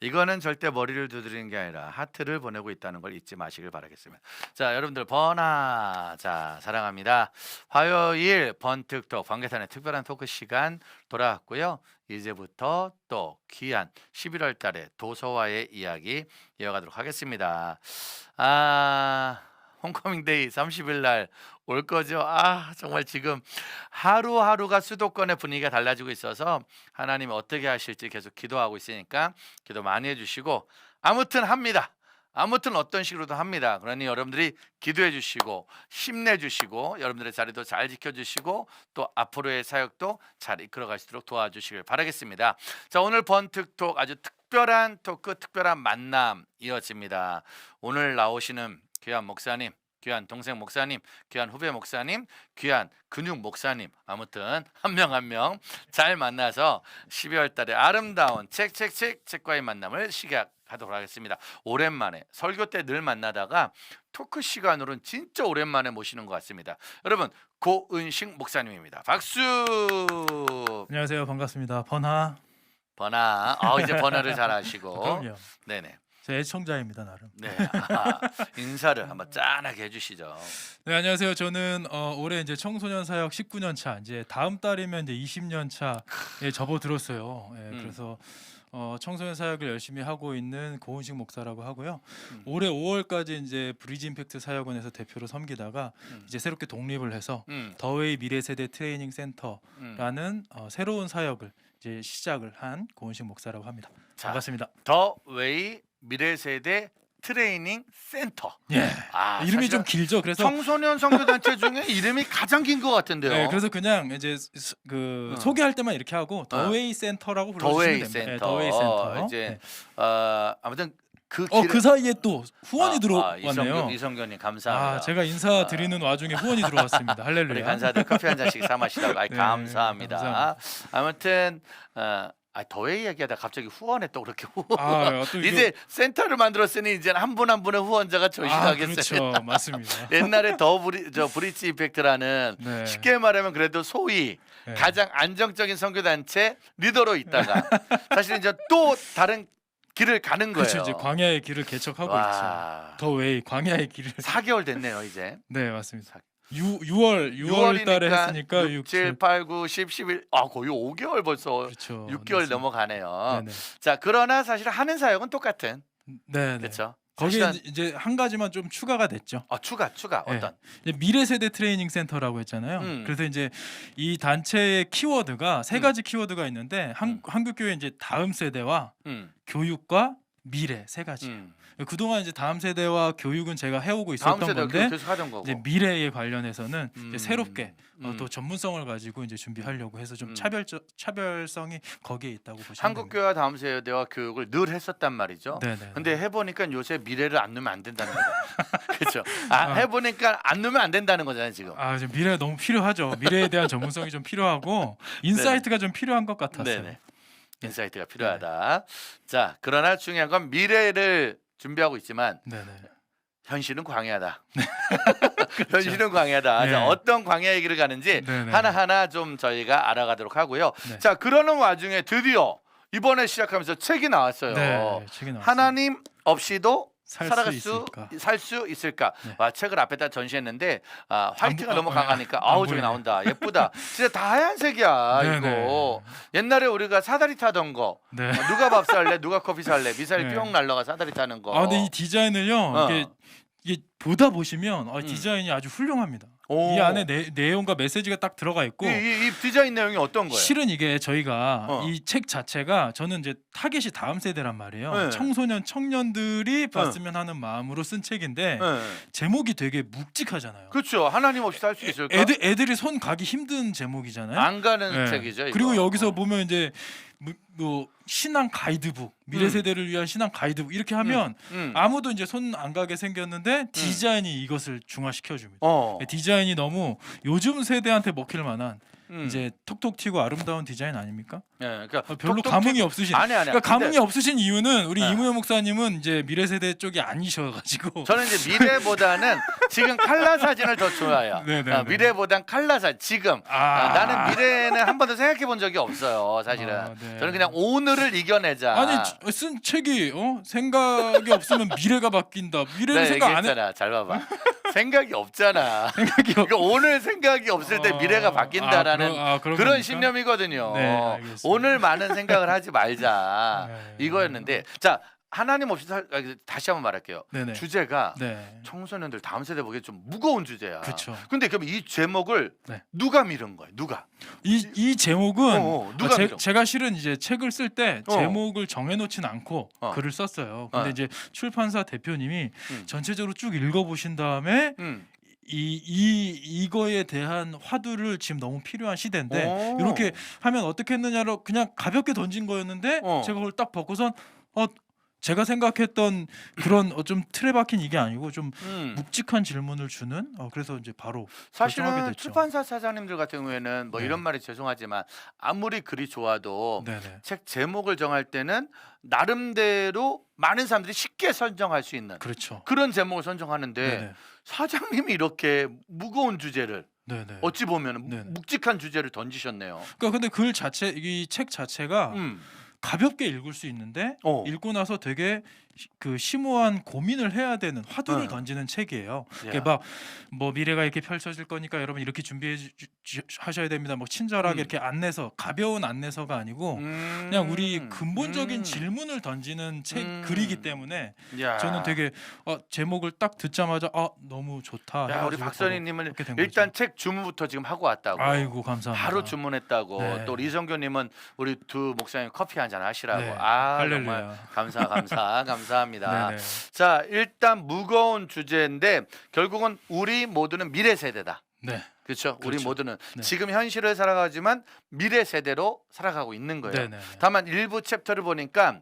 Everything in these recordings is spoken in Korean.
이거는 절대 머리를 두드리는 게 아니라 하트를 보내고 있다는 걸 잊지 마시길 바라겠습니다. 자, 여러분들 번아 자 사랑합니다. 화요일 번특톡 번개탄의 특별한 토크 시간 돌아왔고요. 이제부터 또 귀한 11월 달에 도서와의 이야기 이어가도록 하겠습니다. 아 홈커밍데이 30일 날 올 거죠. 정말 지금 하루하루가 수도권의 분위기가 달라지고 있어서 하나님이 어떻게 하실지 계속 기도하고 있으니까 기도 많이 해주시고 아무튼 합니다. 아무튼 어떤 식으로도 합니다. 그러니 여러분들이 기도해 주시고 힘내 주시고 여러분들의 자리도 잘 지켜 주시고 또 앞으로의 사역도 잘 이끌어 가시도록 도와주시길 바라겠습니다. 자, 오늘 번특톡 아주 특별한 토크, 특별한 만남 이어집니다. 오늘 나오시는 귀한 목사님, 귀한 동생 목사님, 귀한 후배 목사님, 귀한 근육 목사님, 아무튼 한 명 한 명 잘 만나서 12월 달에 아름다운 책과의 만남을 시작하도록 하겠습니다. 오랜만에 설교 때 늘 만나다가 토크 시간으로는 진짜 오랜만에 모시는 것 같습니다. 여러분, 고은식 목사님입니다. 박수. 안녕하세요. 반갑습니다. 번하. 번화. 이제 번화를 잘 하시고. 그럼요. 네네. 제 애청자입니다, 나름. 네. 인사를 한번 짠하게 해주시죠. 네, 안녕하세요. 저는 올해 이제 청소년 사역 19년 차, 이제 다음 달이면 이제 20년 차에 접어들었어요. 예, 그래서 청소년 사역을 열심히 하고 있는 고은식 목사라고 하고요. 올해 5월까지 이제 브리지 임팩트 사역원에서 대표로 섬기다가 이제 새롭게 독립을 해서 더웨이 미래세대 트레이닝 센터라는 새로운 사역을 이제 시작을 한 고은식 목사라고 합니다. 자, 반갑습니다. 더웨이 미래세대 트레이닝 센터. 예. 이름이 좀 사실은 길죠. 그래서 청소년 선교단체 중에 이름이 가장 긴 것 같은데요. 네, 그래서 그냥 이제 소개할 때만 이렇게 하고 더웨이 센터라고 불러주시면 더웨이 됩니다. 센터. 네, 더웨이 센터. 이제 네. 아무튼 그 그 사이에 또 후원이 들어왔네요. 이성균님 감사합니다. 제가 인사 드리는 와중에 후원이 들어왔습니다. 우리 할렐루야. 간사들 커피 한 잔씩 사 마시라고. 네, 감사합니다. 감사합니다. 아무튼 더웨이 얘기하다 갑자기 후원에 또 그렇게 또 이제 센터를 만들었으니 이제 한 분 한 분의 후원자가 조심하겠어요. 그렇죠. 맞습니다. 옛날에 브릿지 이펙트라는 네. 쉽게 말하면 그래도 소위 네. 가장 안정적인 선교단체 리더로 있다가 사실 이제 또 다른 길을 가는 거예요. 그렇죠. 이제 광야의 길을 개척하고 와. 있죠. 더웨이 광야의 길을. 4개월 됐네요 이제. 네, 맞습니다. 6월 달에 했으니까 6, 7, 8, 9, 10, 11 거의 5개월 벌써. 그렇죠. 6개월 맞습니다. 넘어가네요. 네네. 자, 그러나 사실 하는 사역은 똑같은. 네, 그렇죠. 거기에 이제 한 가지만 좀 추가가 됐죠. 추가 네. 어떤? 이제 미래세대 트레이닝 센터라고 했잖아요. 그래서 이제 이 단체의 키워드가 세 가지 키워드가 있는데 한국교회 이제 다음 세대와 교육과 미래 세 가지. 그동안 이제 다음 세대와 교육은 제가 해오고 다음 있었던 세대가 건데 계속 하던 거고. 이제 미래에 관련해서는 이제 새롭게 또 음. 전문성을 가지고 이제 준비하려고 해서 좀 차별성이 거기에 있다고 보시면 됩니다. 한국교회와 다음 세대와 교육을 늘 했었단 말이죠. 네네. 근데 해보니까 요새 미래를 안 넣으면 안 된다는 거죠. 그렇죠. 해보니까 안 넣으면 안 된다는 거잖아요 지금. 지금 미래가 너무 필요하죠. 미래에 대한 전문성이 좀 필요하고 인사이트가 좀 필요한 것 같았어요. 네네. 인사이트가 필요하다. 자, 그러나 중요한 건 미래를 준비하고 있지만 네네. 현실은 광야다. 현실은 광야다. 네. 자, 어떤 광야의 길을 가는지 네네. 하나하나 좀 저희가 알아가도록 하고요. 네. 자, 그러는 와중에 드디어 이번에 시작하면서 책이 나왔어요. 네, 책이 나왔습니다. 하나님 없이도 살 수 있을까? 네. 책을 앞에다 전시했는데 화이트가 안 너무 보- 강하니까 안 저기 보이네. 나온다. 예쁘다. 진짜 다 하얀색이야. 네네. 이거 옛날에 우리가 사다리 타던 거. 네. 누가 밥 살래? 누가 커피 살래? 미사일 네. 뿅 날라가 사다리 타는 거. 근데 이 디자인을요. 이게 보다 보시면 음. 디자인이 아주 훌륭합니다. 오. 이 안에 내용과 메시지가 딱 들어가 있고 이 디자인 내용이 어떤 거예요? 실은 이게 저희가 어. 이 책 자체가 저는 이제 타겟이 다음 세대란 말이에요. 네. 청년들이 봤으면 하는 마음으로 쓴 책인데 네. 제목이 되게 묵직하잖아요. 그렇죠. 하나님 없이 살 수 있을까? 애들이 손 가기 힘든 제목이잖아요. 안 가는 네. 책이죠. 이거. 그리고 여기서 보면 이제 뭐 신앙 가이드북, 미래 세대를 위한 신앙 가이드북 이렇게 하면 아무도 이제 손 안 가게 생겼는데 디자인이 이것을 중화시켜 줍니다. 디자인이 너무 요즘 세대한테 먹힐 만한 이제 톡톡 튀고 아름다운 디자인 아닙니까? 예, 그러니까 별로 톡톡 감흥이 없으신. 아니 그러니까 감흥이 없으신 이유는 우리 네. 이무현 목사님은 이제 미래 세대 쪽이 아니셔가지고. 저는 이제 미래보다는 지금 칼라 사진을 더 좋아해요. 네네네. 미래보단 칼라 사진 지금. 나는 미래는 한 번도 생각해 본 적이 없어요. 사실은 네. 저는 그냥 오늘을 이겨내자. 아니 쓴 책이 생각이 없으면 미래가 바뀐다. 미래를 내가 생각 안 해. 얘기했잖아. 잘 봐봐. 생각이 없잖아. 생각이 없. 그러니까 오늘 생각이 없을 때 미래가 바뀐다라는 그런 그런 겁니까? 신념이거든요. 네, 알겠습니다. 오늘 많은 생각을 하지 말자 네. 이거였는데 자 하나님 없이 다시 한번 말할게요. 네네. 주제가 네. 청소년들 다음 세대 보기에 좀 무거운 주제야. 그렇죠. 근데 그럼 이 제목을 네. 누가 미룬 거예요? 누가? 이 제목은 누가 미룬? 제가 실은 이제 책을 쓸 때 어. 제목을 정해놓진 않고 어. 글을 썼어요. 근데 어. 이제 출판사 대표님이 음. 전체적으로 쭉 읽어보신 다음에 음. 이거에 대한 화두를 지금 너무 필요한 시대인데 오. 이렇게 하면 어떻게 했느냐로 그냥 가볍게 던진 거였는데 제가 그걸 딱 벗고선 제가 생각했던 그런 좀 틀에 박힌 이게 아니고 좀 묵직한 질문을 주는 그래서 이제 바로 결정하게 사실은 됐죠. 출판사 사장님들 같은 경우에는 뭐 네. 이런 말이 죄송하지만 아무리 글이 좋아도 네네. 책 제목을 정할 때는 나름대로 많은 사람들이 쉽게 선정할 수 있는 그렇죠. 그런 제목을 선정하는데 네네. 사장님이 이렇게 무거운 주제를 네네. 어찌 보면 네네. 묵직한 주제를 던지셨네요. 그러니까 근데 글 자체 이 책 자체가 가볍게 읽을 수 있는데 읽고 나서 되게 그 심오한 고민을 해야 되는 화두를 던지는 책이에요. 그러니까 막 미래가 이렇게 펼쳐질 거니까 여러분 이렇게 준비해 하셔야 됩니다. 뭐 친절하게 이렇게 안내서 가벼운 안내서가 아니고 그냥 우리 근본적인 질문을 던지는 책 글이기 때문에 저는 되게 제목을 딱 듣자마자 너무 좋다. 야, 우리 해가지고 박선희님은 그렇게 된 일단 거죠. 책 주문부터 지금 하고 왔다고. 아이고 감사합니다. 바로 주문했다고. 네. 또 리성교님은 우리 두 목사님 커피 한잔 하시라고. 네. 정말 할렐루야. 감사합니다. 네네. 자 일단 무거운 주제인데 결국은 우리 모두는 미래 세대다. 네. 그렇죠. 우리 그렇죠. 모두는 네. 지금 현실을 살아가지만 미래 세대로 살아가고 있는 거예요. 네네. 다만 일부 챕터를 보니까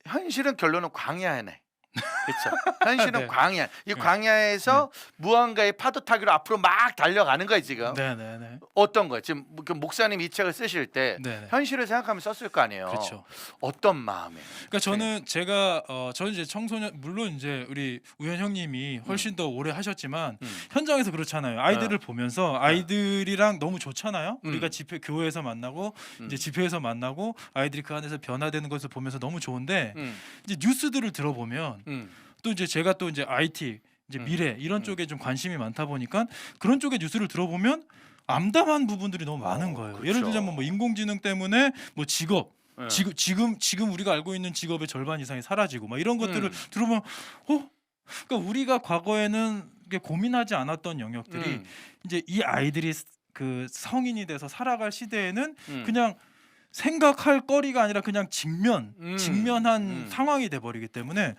현실은 결론은 광야네. 그렇죠. 현실은 네. 광야. 이 광야에서 무언가의 파도 타기로 앞으로 막 달려가는 거예요 지금. 네네네. 어떤 거예요? 지금 그 목사님 이 책을 쓰실 때 네네. 현실을 생각하면 썼을 거 아니에요. 그렇죠. 어떤 마음에? 그러니까 저는 저는 이제 청소년 물론 이제 우리 우현 형님이 훨씬 더 오래 하셨지만 현장에서 그렇잖아요. 아이들을 보면서 아이들이랑 너무 좋잖아요. 우리가 교회에서 만나고 이제 집회에서 만나고 아이들이 그 안에서 변화되는 것을 보면서 너무 좋은데 이제 뉴스들을 들어보면 또 이제 제가 또 이제 IT 이제 미래 이런 쪽에 좀 관심이 많다 보니까 그런 쪽의 뉴스를 들어보면 암담한 부분들이 너무 많은 거예요. 그렇죠. 예를 들자면 뭐 인공지능 때문에 뭐 직업 네. 지금 우리가 알고 있는 직업의 절반 이상이 사라지고 막 이런 것들을 들어보면 그러니까 우리가 과거에는 이게 고민하지 않았던 영역들이 이제 이 아이들이 그 성인이 돼서 살아갈 시대에는 그냥 생각할 거리가 아니라 그냥 직면한 상황이 돼 버리기 때문에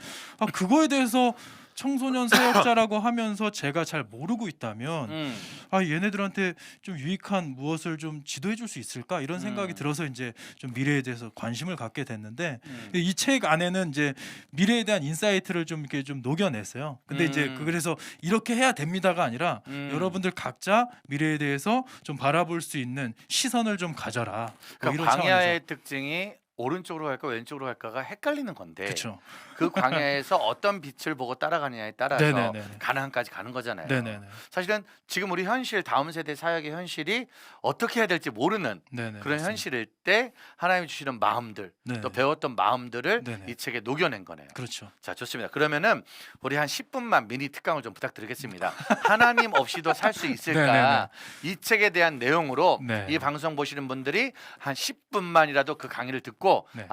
그거에 대해서 청소년 사역자라고 하면서 제가 잘 모르고 있다면 얘네들한테 좀 유익한 무엇을 좀 지도해 줄 수 있을까 이런 생각이 들어서 이제 좀 미래에 대해서 관심을 갖게 됐는데 이 책 안에는 이제 미래에 대한 인사이트를 좀 이렇게 좀 녹여냈어요. 근데 이제 그래서 이렇게 해야 됩니다가 아니라 여러분들 각자 미래에 대해서 좀 바라볼 수 있는 시선을 좀 가져라. 뭐 그러니까 이런 광야의 차원에서. 특징이 오른쪽으로 갈까 왼쪽으로 갈까가 헷갈리는 건데 그렇죠. 그 광야에서 어떤 빛을 보고 따라가느냐에 따라서 네네네. 가나안까지 가는 거잖아요. 네네네. 사실은 지금 우리 현실 다음 세대 사역의 현실이 어떻게 해야 될지 모르는 네네. 그런 맞습니다. 현실일 때 하나님이 주시는 마음들 네네. 또 배웠던 마음들을 네네. 이 책에 녹여낸 거네요. 그렇죠. 자 좋습니다. 그러면은 우리 한 10분만 미니 특강을 좀 부탁드리겠습니다. 하나님 없이도 살 수 있을까? 이 책에 대한 내용으로 네. 이 방송 보시는 분들이 한 10분만이라도 그 강의를 듣고 네.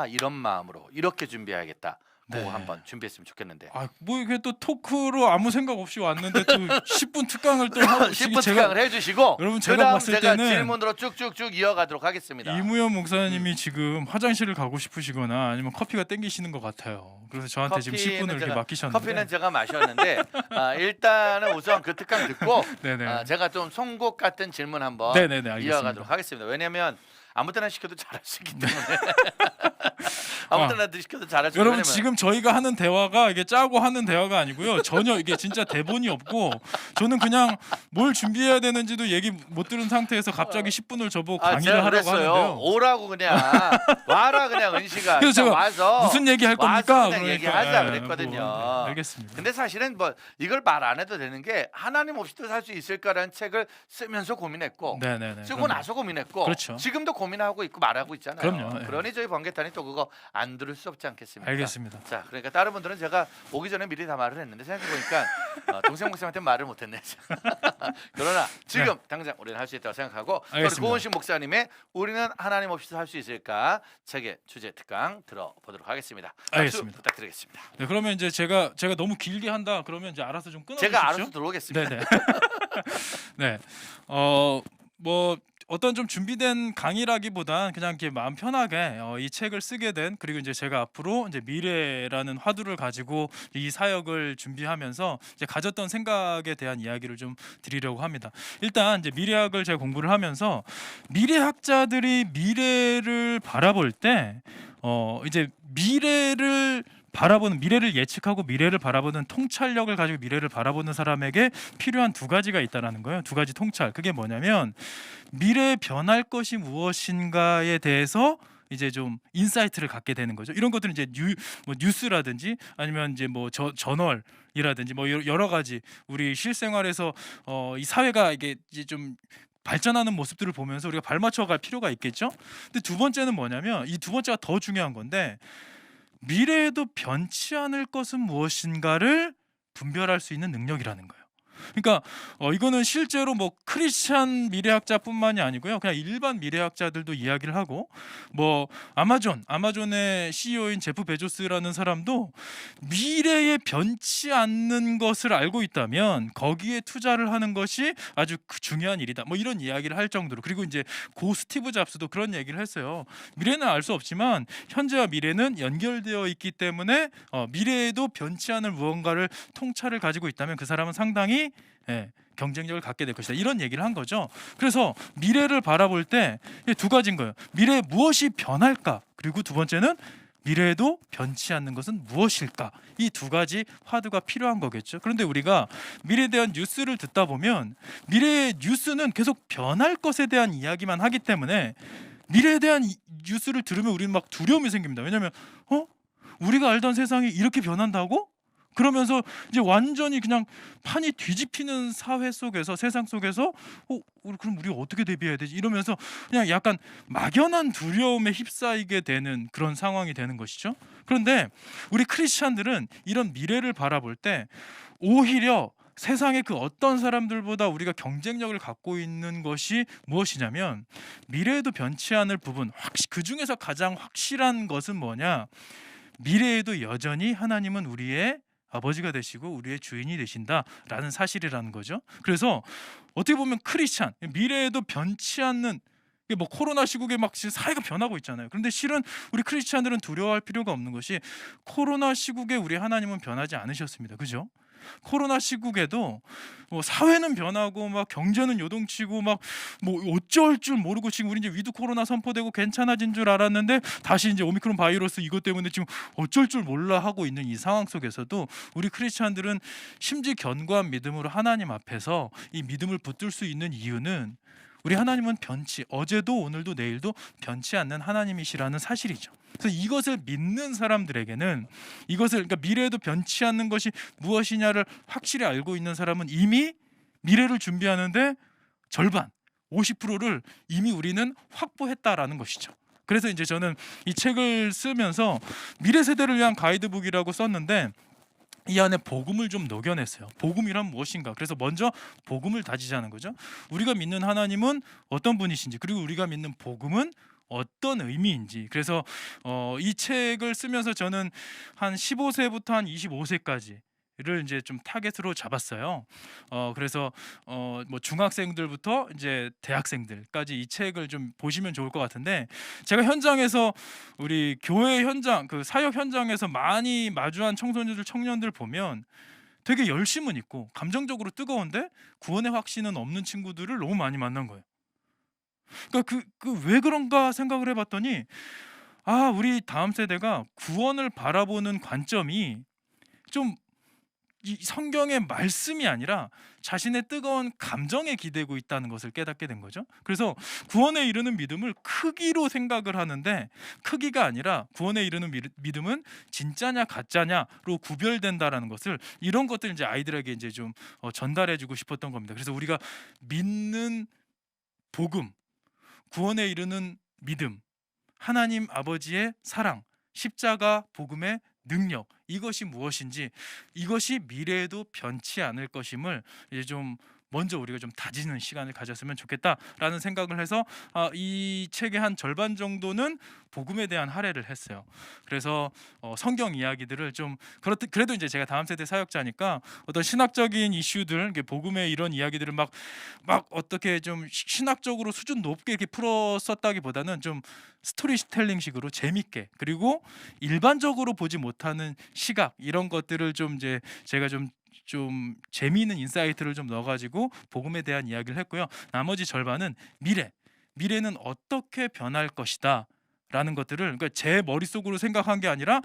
이런 마음으로 이렇게 준비해야겠다. 그거 네. 한번 준비했으면 좋겠는데. 뭐 이게 또 토크로 아무 생각 없이 왔는데 또 10분 특강을 또 하고 10분 특강을 해주시고 여러분 제가 그다음 봤을 제가 때는 질문으로 쭉쭉쭉 이어가도록 하겠습니다. 이무현 목사님이 지금 화장실을 가고 싶으시거나 아니면 커피가 땡기시는 것 같아요. 그래서 저한테 지금 10분을 이렇게 맡기셨는데 커피는 제가 마셨는데 일단은 우선 그 특강 듣고 네네. 제가 좀 송곳 같은 질문 한번 네네네, 알겠습니다. 이어가도록 하겠습니다. 왜냐하면 아무 때나 시켜도 잘할 수 있기 때문에. 아무 때나 시켜도 잘할 수 있는 여러분 지금 저희가 하는 대화가 이게 짜고 하는 대화가 아니고요. 전혀 이게 진짜 대본이 없고 저는 그냥 뭘 준비해야 되는지도 얘기 못 들은 상태에서 갑자기 10분을 저보고 강의를 제가 하라고 그랬어요. 하는데요. 오라고 그냥 와라 그냥 은시가 그래서 제가 와서 무슨 얘기 할 와서 겁니까? 그냥 그러니까, 얘기하자 예, 그랬거든요. 뭐, 네, 알겠습니다. 근데 사실은 뭐 이걸 말 안 해도 되는 게 하나님 없이도 살 수 있을까라는 책을 쓰면서 고민했고 네네네. 쓰고 그럼요. 나서 고민했고 그렇죠. 지금도 고민하고 있고 말하고 있잖아요. 그럼요. 예. 그러니 저희 번개탄이 또 그거 안 들을 수 없지 않겠습니까? 알겠습니다. 자, 그러니까 다른 분들은 제가 오기 전에 미리 다 말을 했는데 생각해보니까 동생 목사님한테 말을 못했네. 그러나 지금 당장 우리는 할 수 있다고 생각하고 우리 알겠습니다. 고은식 목사님의 우리는 하나님 없이도 할 수 있을까 책의 주제 특강 들어보도록 하겠습니다. 박수 알겠습니다. 부탁드리겠습니다. 네, 그러면 이제 제가 너무 길게 한다 그러면 이제 알아서 좀 끊어 주십시오. 제가 알아서 들어오겠습니다. 네네. 네. 뭐 어떤 좀 준비된 강의라기보단 그냥 이렇게 마음 편하게 이 책을 쓰게 된 그리고 이제 제가 앞으로 이제 미래라는 화두를 가지고 이 사역을 준비하면서 이제 가졌던 생각에 대한 이야기를 좀 드리려고 합니다. 일단 이제 미래학을 제가 공부를 하면서 미래학자들이 미래를 바라볼 때 이제 미래를 예측하고 미래를 바라보는 통찰력을 가지고 미래를 바라보는 사람에게 필요한 두 가지가 있다라는 거예요. 두 가지 통찰. 그게 뭐냐면 미래에 변할 것이 무엇인가에 대해서 이제 좀 인사이트를 갖게 되는 거죠. 이런 것들은 이제 뉴스라든지 아니면 이제 뭐 저널이라든지 뭐 여러 가지 우리 실생활에서 이 사회가 이게 이제 좀 발전하는 모습들을 보면서 우리가 발맞춰 갈 필요가 있겠죠. 근데 두 번째는 뭐냐면 이 두 번째가 더 중요한 건데 미래에도 변치 않을 것은 무엇인가를 분별할 수 있는 능력이라는 거예요. 그러니까 이거는 실제로 뭐 크리스찬 미래학자뿐만이 아니고요. 그냥 일반 미래학자들도 이야기를 하고 뭐 아마존의 CEO인 제프 베조스라는 사람도 미래에 변치 않는 것을 알고 있다면 거기에 투자를 하는 것이 아주 중요한 일이다. 뭐 이런 이야기를 할 정도로 그리고 이제 고 스티브 잡스도 그런 얘기를 했어요. 미래는 알 수 없지만 현재와 미래는 연결되어 있기 때문에 미래에도 변치 않을 무언가를 통찰을 가지고 있다면 그 사람은 상당히 경쟁력을 갖게 될 것이다. 이런 얘기를 한 거죠. 그래서 미래를 바라볼 때 두 가지인 거예요. 미래에 무엇이 변할까? 그리고 두 번째는 미래에도 변치 않는 것은 무엇일까? 이 두 가지 화두가 필요한 거겠죠. 그런데 우리가 미래에 대한 뉴스를 듣다 보면 미래의 뉴스는 계속 변할 것에 대한 이야기만 하기 때문에 미래에 대한 뉴스를 들으면 우리는 막 두려움이 생깁니다. 왜냐하면 우리가 알던 세상이 이렇게 변한다고? 그러면서 이제 완전히 그냥 판이 뒤집히는 사회 속에서 세상 속에서 그럼 우리가 어떻게 대비해야 되지? 이러면서 그냥 약간 막연한 두려움에 휩싸이게 되는 그런 상황이 되는 것이죠. 그런데 우리 크리스찬들은 이런 미래를 바라볼 때 오히려 세상의 그 어떤 사람들보다 우리가 경쟁력을 갖고 있는 것이 무엇이냐면 미래에도 변치 않을 부분, 그 중에서 가장 확실한 것은 뭐냐? 미래에도 여전히 하나님은 우리의 아버지가 되시고 우리의 주인이 되신다라는 사실이라는 거죠. 그래서 어떻게 보면 크리스찬 미래에도 변치 않는 뭐 코로나 시국에 막 사회가 변하고 있잖아요. 그런데 실은 우리 크리스찬들은 두려워할 필요가 없는 것이 코로나 시국에 우리 하나님은 변하지 않으셨습니다. 그죠? 코로나 시국에도 뭐 사회는 변하고 막 경제는 요동치고 막 뭐 어쩔 줄 모르고 지금 우리 이제 위드 코로나 선포되고 괜찮아진 줄 알았는데 다시 이제 오미크론 바이러스 이것 때문에 지금 어쩔 줄 몰라 하고 있는 이 상황 속에서도 우리 크리스찬들은 심지 견고한 믿음으로 하나님 앞에서 이 믿음을 붙들 수 있는 이유는 우리 하나님은 어제도 오늘도 내일도 변치 않는 하나님이시라는 사실이죠. 그래서 이것을 믿는 사람들에게는 그러니까 미래에도 변치 않는 것이 무엇이냐를 확실히 알고 있는 사람은 이미 미래를 준비하는데 절반 50%를 이미 우리는 확보했다라는 것이죠. 그래서 이제 저는 이 책을 쓰면서 미래 세대를 위한 가이드북이라고 썼는데 이 안에 복음을 좀 녹여냈어요. 복음이란 무엇인가? 그래서 먼저 복음을 다지자는 거죠. 우리가 믿는 하나님은 어떤 분이신지 그리고 우리가 믿는 복음은 어떤 의미인지. 그래서 이 책을 쓰면서 저는 한 15세부터 한 25세까지를 이제 좀 타겟으로 잡았어요. 그래서 뭐 중학생들부터 이제 대학생들까지 이 책을 좀 보시면 좋을 것 같은데 제가 현장에서 우리 교회 현장 그 사역 현장에서 많이 마주한 청년들 보면 되게 열심은 있고 감정적으로 뜨거운데 구원의 확신은 없는 친구들을 너무 많이 만난 거예요. 그러니까 왜 그런가 생각을 해봤더니 우리 다음 세대가 구원을 바라보는 관점이 좀 이 성경의 말씀이 아니라 자신의 뜨거운 감정에 기대고 있다는 것을 깨닫게 된 거죠. 그래서 구원에 이르는 믿음을 크기로 생각을 하는데, 크기가 아니라 구원에 이르는 믿음은 진짜냐 가짜냐로 구별된다라는 것을, 이런 것들 이제 아이들에게 이제 좀 전달해주고 싶었던 겁니다. 그래서 우리가 믿는 복음, 구원에 이르는 믿음, 하나님 아버지의 사랑, 십자가 복음의 능력, 이것이 무엇인지, 이것이 미래에도 변치 않을 것임을 이제 좀 먼저 우리가 좀 다지는 시간을 가졌으면 좋겠다라는 생각을 해서 이 책의 한 절반 정도는 복음에 대한 할애를 했어요. 그래서 성경 이야기들을 좀 그래도 이제 제가 다음 세대 사역자니까 어떤 신학적인 이슈들, 이렇게 복음의 이런 이야기들을 막 어떻게 좀 신학적으로 수준 높게 이렇게 풀었었다기보다는 좀 스토리텔링식으로 재밌게, 그리고 일반적으로 보지 못하는 시각, 이런 것들을 좀 이제 제가 좀 재미있는 인사이트를 좀 넣어가지고 복음에 대한 이야기를 했고요. 나머지 절반은 미래는 어떻게 변할 것이다 라는 것들을, 그러니까 제 머릿속으로 생각한 게 아니라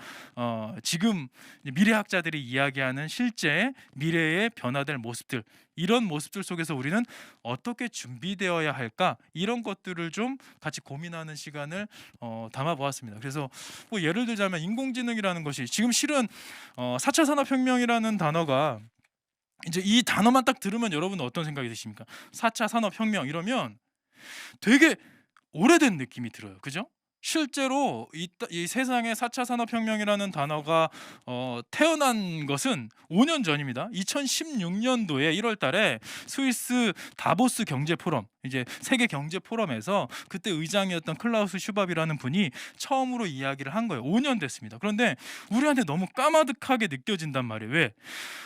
지금 미래학자들이 이야기하는 실제 미래의 변화될 모습들, 이런 모습들 속에서 우리는 어떻게 준비되어야 할까, 이런 것들을 좀 같이 고민하는 시간을 담아보았습니다. 그래서 뭐 예를 들자면 인공지능이라는 것이 지금 실은 4차 산업혁명이라는 단어가, 이제 이 단어만 딱 들으면 여러분은 어떤 생각이 드십니까? 4차 산업혁명 이러면 되게 오래된 느낌이 들어요. 그죠? 실제로 이 세상에 4차 산업혁명이라는 단어가 태어난 것은 5년 전입니다. 2016년도에 1월 달에 스위스 다보스 경제 포럼, 이제 세계 경제 포럼에서 그때 의장이었던 클라우스 슈밥이라는 분이 처음으로 이야기를 한 거예요. 5년 됐습니다. 그런데 우리한테 너무 까마득하게 느껴진단 말이에요. 왜?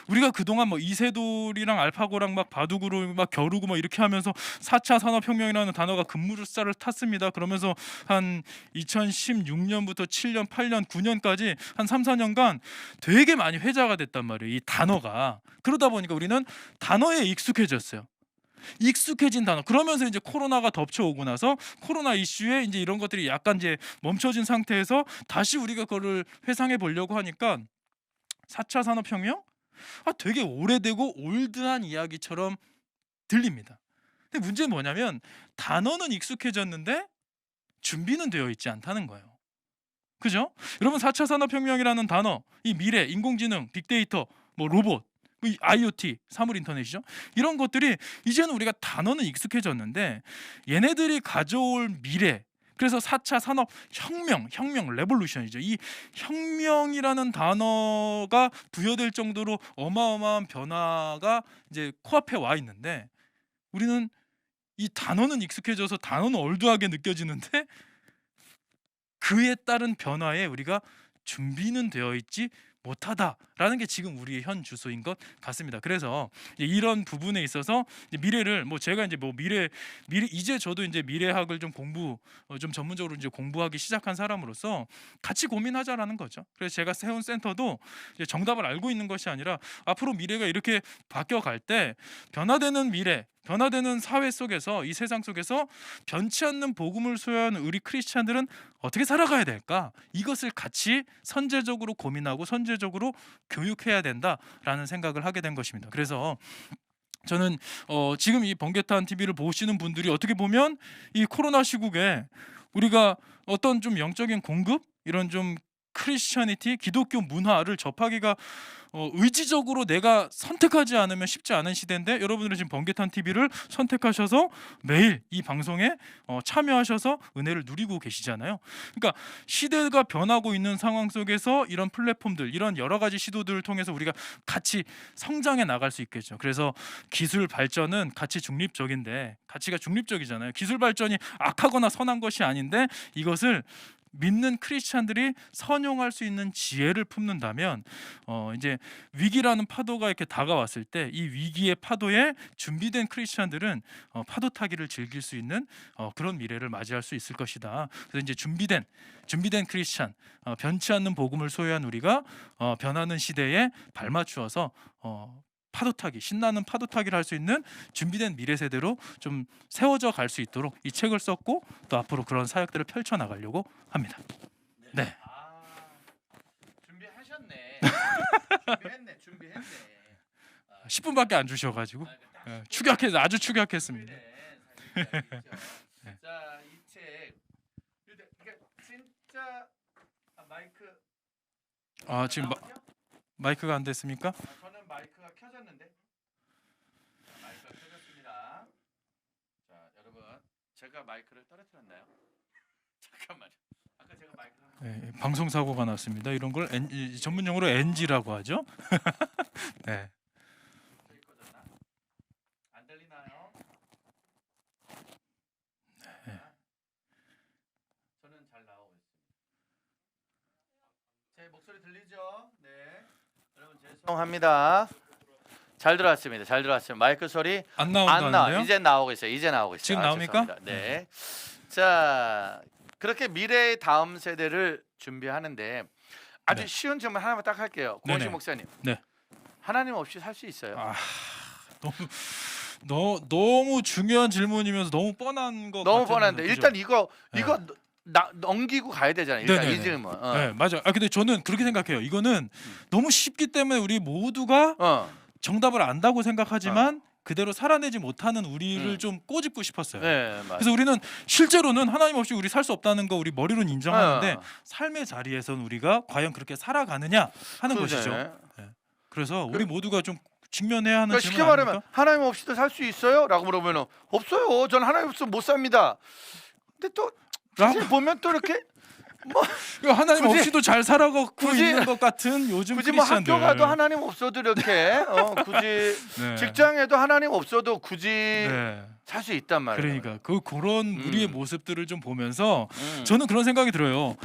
우리가 그동안 뭐 이세돌이랑 알파고랑 막 바둑으로 막 겨루고 뭐 이렇게 하면서 4차 산업혁명이라는 단어가 급물살을 탔습니다. 그러면서 한 2016년부터 7년, 8년, 9년까지 한 3, 4년간 되게 많이 회자가 됐단 말이에요. 이 단어가. 그러다 보니까 우리는 단어에 익숙해졌어요. 익숙해진 단어. 그러면서 이제 코로나가 덮쳐오고 나서 코로나 이슈에 이제 이런 것들이 약간 이제 멈춰진 상태에서 다시 우리가 그거를 회상해 보려고 하니까 4차 산업혁명? 되게 오래되고 올드한 이야기처럼 들립니다. 근데 문제는 뭐냐면 단어는 익숙해졌는데 준비는 되어 있지 않다는 거예요. 그죠? 여러분, 4차 산업혁명이라는 단어, 이 미래, 인공지능, 빅데이터, 뭐 로봇, 이 IoT, 사물 인터넷이죠. 이런 것들이 이제는 우리가 단어는 익숙해졌는데 얘네들이 가져올 미래, 그래서 4차 산업혁명, 레볼루션이죠. 이 혁명이라는 단어가 부여될 정도로 어마어마한 변화가 이제 코앞에 와 있는데, 우리는 이 단어는 익숙해져서 단어는 올드하게 느껴지는데 그에 따른 변화에 우리가 준비는 되어 있지 못하다라는 게 지금 우리의 현 주소인 것 같습니다. 그래서 이런 부분에 있어서 미래를, 뭐 제가 이제 뭐 미래 이제 저도 이제 미래학을 좀 좀 전문적으로 이제 공부하기 시작한 사람으로서 같이 고민하자라는 거죠. 그래서 제가 세운 센터도 이제 정답을 알고 있는 것이 아니라 앞으로 미래가 이렇게 바뀌어 갈 때 변화되는 미래, 변화되는 사회 속에서, 이 세상 속에서 변치 않는 복음을 소유하는 우리 크리스찬들은 어떻게 살아가야 될까? 이것을 같이 선제적으로 고민하고 선제적으로 교육해야 된다라는 생각을 하게 된 것입니다. 그래서 저는 지금 이 번개탄 TV를 보시는 분들이 어떻게 보면 이 코로나 시국에 우리가 어떤 좀 영적인 공급, 이런 좀 크리스천이티, 기독교 문화를 접하기가 의지적으로 내가 선택하지 않으면 쉽지 않은 시대인데, 여러분들은 지금 번개탄 TV를 선택하셔서 매일 이 방송에 참여하셔서 은혜를 누리고 계시잖아요. 그러니까 시대가 변하고 있는 상황 속에서 이런 플랫폼들, 이런 여러 가지 시도들을 통해서 우리가 같이 성장해 나갈 수 있겠죠. 그래서 기술 발전은 가치 중립적인데, 가치가 중립적이잖아요. 기술 발전이 악하거나 선한 것이 아닌데, 이것을 믿는 크리스찬들이 선용할 수 있는 지혜를 품는다면 이제 위기라는 파도가 이렇게 다가왔을 때 이 위기의 파도에 준비된 크리스찬들은 파도 타기를 즐길 수 있는 그런 미래를 맞이할 수 있을 것이다. 그래서 이제 준비된 크리스찬, 변치 않는 복음을 소유한 우리가 변하는 시대에 발맞추어서 신나는 파도 타기를 할 수 있는 준비된 미래 세대로 좀 세워져 갈 수 있도록 이 책을 썼고, 또 앞으로 그런 사역들을 펼쳐 나가려고 합니다. 네. 아, 준비하셨네. 준비했네. 10분밖에 안 주셔가지고 추격해서 아주 추격했습니다. 자, 이 책. 그러니까 진짜 마이크. 지금 마이크가 안 됐습니까? 저는 마이크가 켜졌는데. 마이크가 켜졌습니다. 자, 여러분, 제가 마이크를 떨어뜨렸나요? 잠깐만요. 아까 제가 마이크를 방송 사고가 났습니다. 이런 걸 전문 용어로 NG라고 하죠. 네. 꺼졌나? 안 들리나요? 네. 저는 잘 나오고 있습니다. 제 목소리 들리죠? 네. 여러분 죄송합니다. 잘 들어왔습니다. 잘 들어왔습니다. 마이크 소리 안 나온다는데요? 이제 나오고 있어요. 이제 나오고 있어요. 지금 나옵니까? 죄송합니다. 네. 자, 그렇게 미래의 다음 세대를 준비하는데 아주 네. 쉬운 질문 하나만 딱 할게요. 고은식 네네. 목사님. 네. 하나님 없이 살 수 있어요? 너무 중요한 질문이면서 너무 뻔한 거 너무 같은 뻔한데 그죠? 일단 이거 네. 넘기고 가야 되잖아요. 일단 네네네. 이 질문. 네, 맞아요. 근데 저는 그렇게 생각해요. 이거는 너무 쉽기 때문에 우리 모두가 정답을 안다고 생각하지만 그대로 살아내지 못하는 우리를 좀 꼬집고 싶었어요. 네, 맞아요. 그래서 우리는 실제로는 하나님 없이 우리 살 수 없다는 거 우리 머리로는 인정하는데 어. 삶의 자리에선 우리가 과연 그렇게 살아가느냐 하는 그러네. 것이죠. 그래서 우리 모두가 좀 직면해야 하는 그러니까 질문 쉽게 말하면 아닙니까? 하나님 없이도 살 수 있어요? 라고 물어보면 없어요. 전 하나님 없으면 못 삽니다. 근데 또 사실 보면 또 이렇게 하나님 굳이- 없이도 잘 살아가고 굳이- 있는 것 같은 요즘 굳이 뭐 크리스천들. 학교 가도 하나님 없어도 이렇게 굳이 네. 직장에도 하나님 없어도 굳이 네. 살 수 있단 말이에요. 그러니까 그런 우리의 모습들을 좀 보면서 음. 저는 그런 생각이 들어요.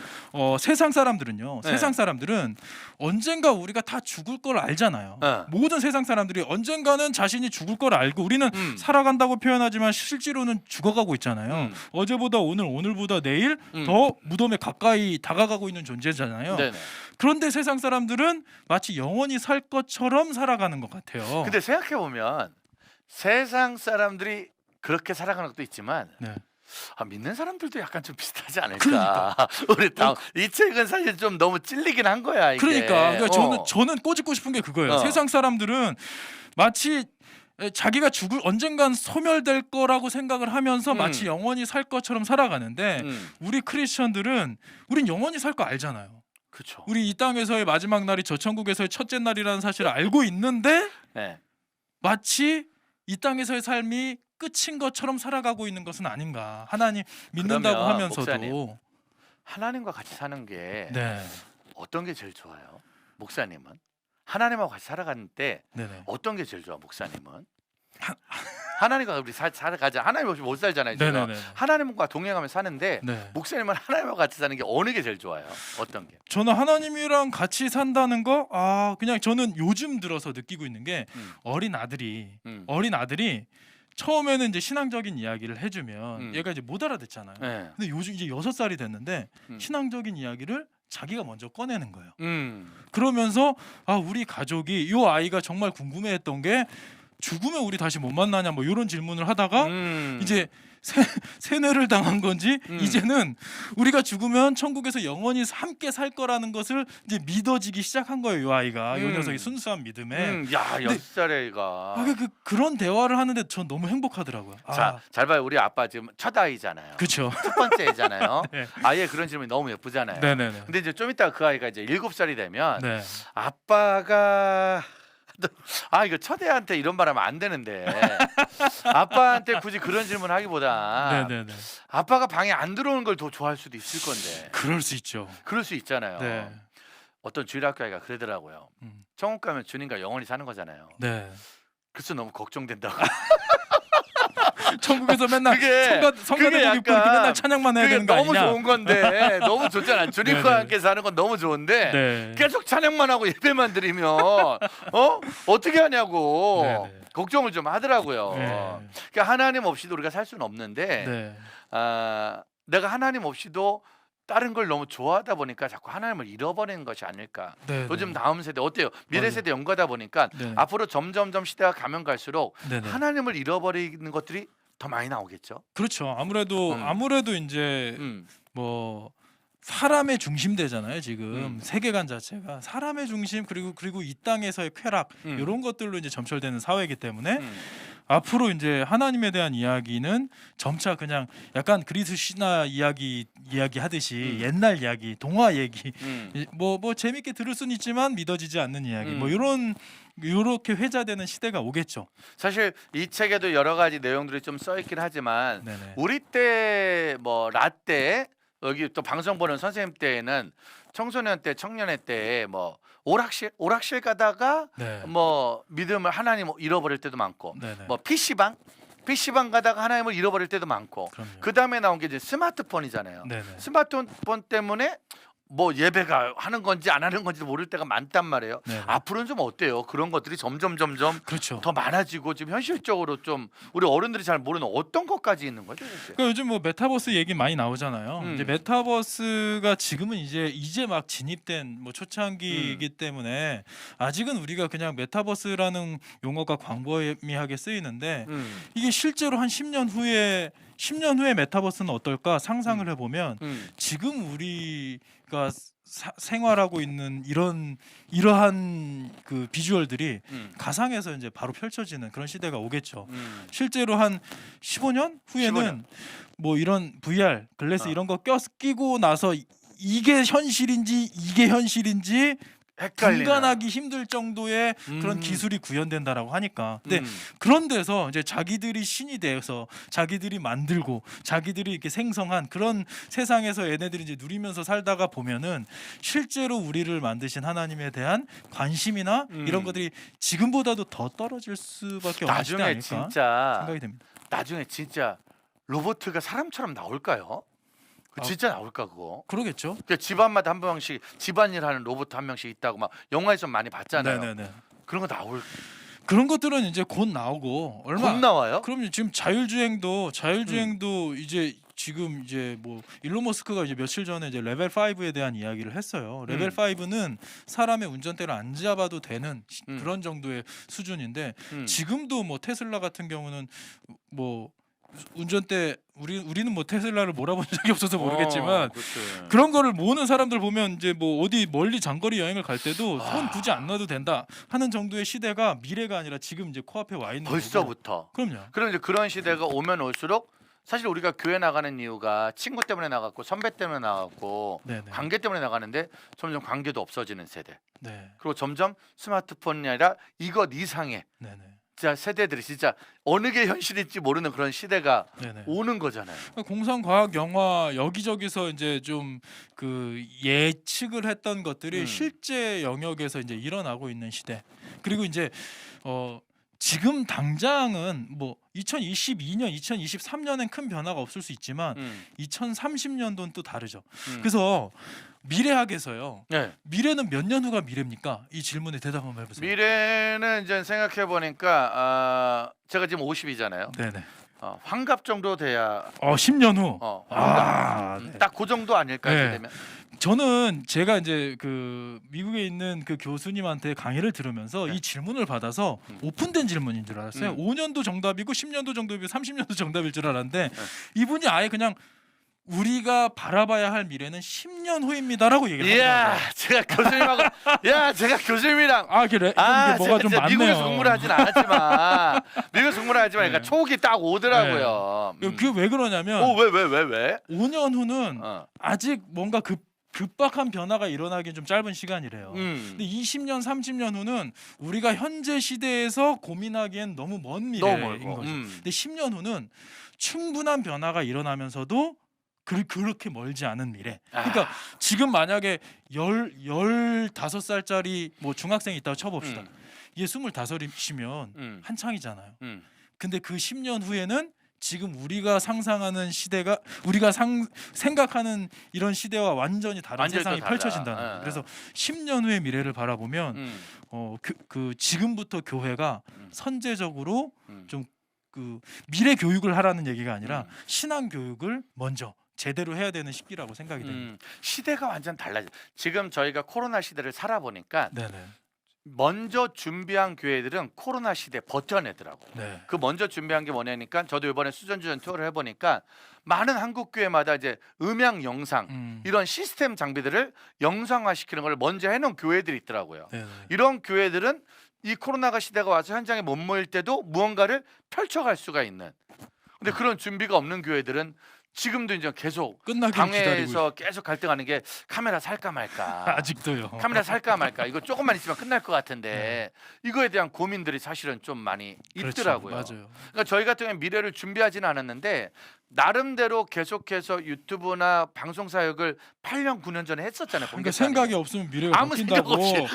세상 사람들은요. 네. 세상 사람들은 언젠가 우리가 다 죽을 걸 알잖아요. 네. 모든 세상 사람들이 언젠가는 자신이 죽을 걸 알고 우리는 살아간다고 표현하지만 실제로는 죽어가고 있잖아요. 어제보다 오늘보다 내일 더 무덤에 가까이 다가가고 있는 존재잖아요. 네네. 그런데 세상 사람들은 마치 영원히 살 것처럼 살아가는 것 같아요. 근데 생각해 보면 세상 사람들이 그렇게 살아가는 것도 있지만 네. 믿는 사람들도 약간 좀 비슷하지 않을까. 그러니까. 우리 이 책은 사실 좀 너무 찔리긴 한 거야. 이게. 그러니까 저는 꼬집고 싶은 게 그거예요. 세상 사람들은 마치 자기가 언젠간 소멸될 거라고 생각을 하면서 마치 영원히 살 것처럼 살아가는데 우리 크리스천들은 우린 영원히 살 거 알잖아요. 그렇죠. 우리 이 땅에서의 마지막 날이 저 천국에서의 첫째 날이라는 사실을 알고 있는데 네. 마치 이 땅에서의 삶이 끝인 것처럼 살아가고 있는 것은 아닌가. 하나님 믿는다고 그러면 하면서도 목사님, 하나님과 같이 사는 게 네. 어떤 게 제일 좋아요? 목사님은 하나님하고 같이 살아가는 때 네네. 어떤 게 제일 좋아? 목사님은 하나님과 우리 살아가자. 하나님 없이 못 살잖아요. 지금. 네네네. 하나님과 동행하며 사는데 네. 목사님은 하나님과 같이 사는 게 어느 게 제일 좋아요? 어떤 게? 저는 하나님이랑 같이 산다는 거 그냥 저는 요즘 들어서 느끼고 있는 게 어린 아들이 처음에는 이제 신앙적인 이야기를 해주면 얘가 이제 못 알아듣잖아요. 네. 근데 요즘 이제 6살이 됐는데 신앙적인 이야기를 자기가 먼저 꺼내는 거예요. 그러면서 우리 가족이 이 아이가 정말 궁금해했던 게 죽으면 우리 다시 못 만나냐 뭐 이런 질문을 하다가 이제 세뇌를 당한 건지 이제는 우리가 죽으면 천국에서 영원히 함께 살 거라는 것을 이제 믿어지기 시작한 거예요. 이 아이가 요 녀석이 순수한 믿음에. 야, 6살의 애가. 그런 대화를 하는데 전 너무 행복하더라고요. 자, 잘 봐요. 우리 아빠 지금 첫 아이잖아요. 그렇죠. 첫 번째 애잖아요. 네. 아예 그런 질문이 너무 예쁘잖아요. 네네네. 근데 이제 좀 이따 그 아이가 이제 7살이 되면 네. 아빠가 이거 첫 애한테 이런 말 하면 안 되는데 아빠한테 굳이 그런 질문 하기보다 네네네. 아빠가 방에 안 들어오는 걸 더 좋아할 수도 있을 건데 그럴 수 있죠. 그럴 수 있잖아요. 네. 어떤 주일학교 아이가 그러더라고요. 천국 가면 주님과 영원히 사는 거잖아요. 네. 그래서 너무 걱정된다고. 천국에서 맨날 그게 성가대복 입고 이렇게 약간 맨날 찬양만 해야 그게 되는 거 너무 아니냐? 좋은 건데 너무 좋잖아. 주님과 네네. 함께 사는 건 너무 좋은데 네. 계속 찬양만 하고 예배만 드리면 어떻게 하냐고 네네. 걱정을 좀 하더라고요. 네. 그러니까 하나님 없이도 우리가 살 수는 없는데 네. 내가 하나님 없이도 다른 걸 너무 좋아하다 보니까 자꾸 하나님을 잃어버리는 것이 아닐까. 네. 요즘 다음 세대 어때요? 미래 맞아요. 세대 연구하다 보니까 네. 앞으로 점점점 시대가 가면 갈수록 네네. 하나님을 잃어버리는 것들이 더 많이 나오겠죠. 그렇죠. 아무래도 이제 음. 뭐 사람의 중심되잖아요. 지금 음. 세계관 자체가 사람의 중심 그리고 이 땅에서의 쾌락 이런 것들로 이제 점철되는 사회이기 때문에 앞으로 이제 하나님에 대한 이야기는 점차 그냥 약간 그리스 신화 이야기 하듯이 옛날 이야기, 동화 얘기 뭐 재밌게 들을 수는 있지만 믿어지지 않는 이야기 뭐 요렇게 회자되는 시대가 오겠죠. 사실 이 책에도 여러 가지 내용들이 좀 써 있긴 하지만 네네. 우리 때 뭐 라떼 여기 또 방송 보는 선생님 때에는 청소년 때 청년의 때에 뭐 오락실 가다가 네. 뭐 믿음을 하나님 잃어버릴 때도 많고 네네. 뭐 PC방 가다가 하나님을 잃어버릴 때도 많고 그럼요. 그 다음에 나온 게 이제 스마트폰이잖아요. 네네. 스마트폰 때문에 뭐 예배가 하는 건지 안 하는 건지 모를 때가 많단 말이에요. 네네. 앞으로는 좀 어때요? 그런 것들이 점점 그렇죠. 더 많아지고 지금 현실적으로 좀 우리 어른들이 잘 모르는 어떤 것까지 있는 거죠? 이제? 그러니까 요즘 뭐 메타버스 얘기 많이 나오잖아요. 이제 메타버스가 지금은 이제 막 진입된 뭐 초창기이기 때문에 아직은 우리가 그냥 메타버스라는 용어가 광범위하게 쓰이는데 이게 실제로 한 10년 후에 메타버스는 어떨까 상상을 해보면 지금 우리가 생활하고 있는 이러한 그 비주얼들이 가상에서 이제 바로 펼쳐지는 그런 시대가 오겠죠. 실제로 한 15년 후에는 15년. 뭐 이런 VR 글래스 이런 거 끼고 나서 이게 현실인지 헷갈리나. 분간하기 힘들 정도의 그런 기술이 구현된다라고 하니까. 근데 음. 그런 데서 이제 자기들이 신이 되어서 자기들이 만들고 자기들이 이렇게 생성한 그런 세상에서 얘네들이 이제 누리면서 살다가 보면은 실제로 우리를 만드신 하나님에 대한 관심이나 이런 것들이 지금보다도 더 떨어질 수밖에 없는 시대 나중에 아닐까 진짜 생각이 됩니다. 나중에 진짜 로봇가 사람처럼 나올까요? 진짜 나올까 그거? 그러겠죠. 그러니까 집안마다 한 명씩 집안일 하는 로봇 한 명씩 있다고 막 영화에서 많이 봤잖아요. 네네네. 그런 거 나올 그런 것들은 이제 곧 나오고 곧 나와요? 그럼 지금 자율주행도 이제 지금 이제 뭐 일론 머스크가 이제 며칠 전에 이제 레벨 5에 대한 이야기를 했어요. 레벨 5는 사람의 운전대를 안 잡아도 되는 그런 정도의 수준인데 지금도 뭐 테슬라 같은 경우는 뭐 운전대 우리는 뭐 테슬라를 몰아본 적이 없어서 모르겠지만 그런 거를 모으는 사람들 보면 이제 뭐 어디 멀리 장거리 여행을 갈 때도 손 굳이 안 넣어도 된다 하는 정도의 시대가 미래가 아니라 지금 이제 코앞에 와 있는 거고. 벌써부터. 그럼요. 그럼 이제 그런 시대가 오면 올수록 사실 우리가 교회 나가는 이유가 친구 때문에 나갔고 선배 때문에 나갔고 네네. 관계 때문에 나가는데 점점 관계도 없어지는 세대. 네. 그리고 점점 스마트폰이 아니라 이것 이상의 네네. 진짜 세대들이 진짜 어느 게 현실일지 모르는 그런 시대가 네네. 오는 거잖아요. 공상과학 영화 여기저기서 이제 좀 그 예측을 했던 것들이 실제 영역에서 이제 일어나고 있는 시대. 그리고 이제 지금 당장은 뭐 2022년, 2023년엔 큰 변화가 없을 수 있지만 2030년도는 또 다르죠. 그래서 미래학에서요. 네. 미래는 몇 년 후가 미래입니까? 이 질문에 대답 한번 해보세요. 미래는 이제 생각해 보니까 제가 지금 50이잖아요. 네네. 환갑 정도 돼야 10년 후. 네. 딱 그 정도 아닐까요? 네. 되면? 저는 제가 이제 그 미국에 있는 그 교수님한테 강의를 들으면서 네. 이 질문을 받아서 오픈된 질문인 줄 알았어요. 5년도 정답이고 10년도 정답이고 30년도 정답일 줄 알았는데 이분이 아예 그냥 우리가 바라봐야 할 미래는 10년 후입니다라고 얘기를 이야, 하더라고요. 제가 교수님이랑 그래. 뭐가 좀 많네요. 미국에서 공부를 하진 않았지만 그러니까 촉이 딱 오더라고요. 그게 왜 그러냐면 왜? 5년 후는 아직 뭔가 급박한 변화가 일어나기엔 좀 짧은 시간이래요. 근데 20년, 30년 후는 우리가 현재 시대에서 고민하기엔 너무 먼 미래인 거죠. 근데 10년 후는 충분한 변화가 일어나면서도 그렇게 멀지 않은 미래. 그러니까 지금 만약에 15살짜리 뭐 중학생이 있다고 쳐봅시다. 얘 25이면 한창이잖아요. 근데 그 10년 후에는 지금 우리가 상상하는 시대가 우리가 생각하는 이런 시대와 완전히 다른 완전히 세상이 또 달라. 펼쳐진다는 거예요. 그래서 10년 후의 미래를 바라보면 그 지금부터 교회가 선제적으로 좀 그 미래 교육을 하라는 얘기가 아니라 신앙 교육을 먼저 제대로 해야 되는 시기라고 생각이 됩니다. 시대가 완전 달라져. 지금 저희가 코로나 시대를 살아보니까 네네. 먼저 준비한 교회들은 코로나 시대 버텨내더라고. 네. 그 먼저 준비한 게 뭐냐니까 저도 이번에 수전주전 투어를 해보니까 많은 한국 교회마다 이제 음향 영상 이런 시스템 장비들을 영상화시키는 걸 먼저 해놓은 교회들이 있더라고요. 네네. 이런 교회들은 이 코로나가 시대가 와서 현장에 못 모일 때도 무언가를 펼쳐갈 수가 있는. 근데 그런 준비가 없는 교회들은 지금도 이제 계속 끝나길 기다리고 당회에서 계속 갈등하는 게 카메라 살까 말까. 아직도요. 카메라 살까 말까. 이거 조금만 있으면 끝날 것 같은데 이거에 대한 고민들이 사실은 좀 많이 있더라고요. 그렇죠. 맞아요. 그러니까 저희 같은 경우는 미래를 준비하지는 않았는데 나름대로 계속해서 유튜브나 방송 사역을 8년 9년 전에 했었잖아요. 그러니까 생각이 없으면 미래가 아무 생각 바뀐다고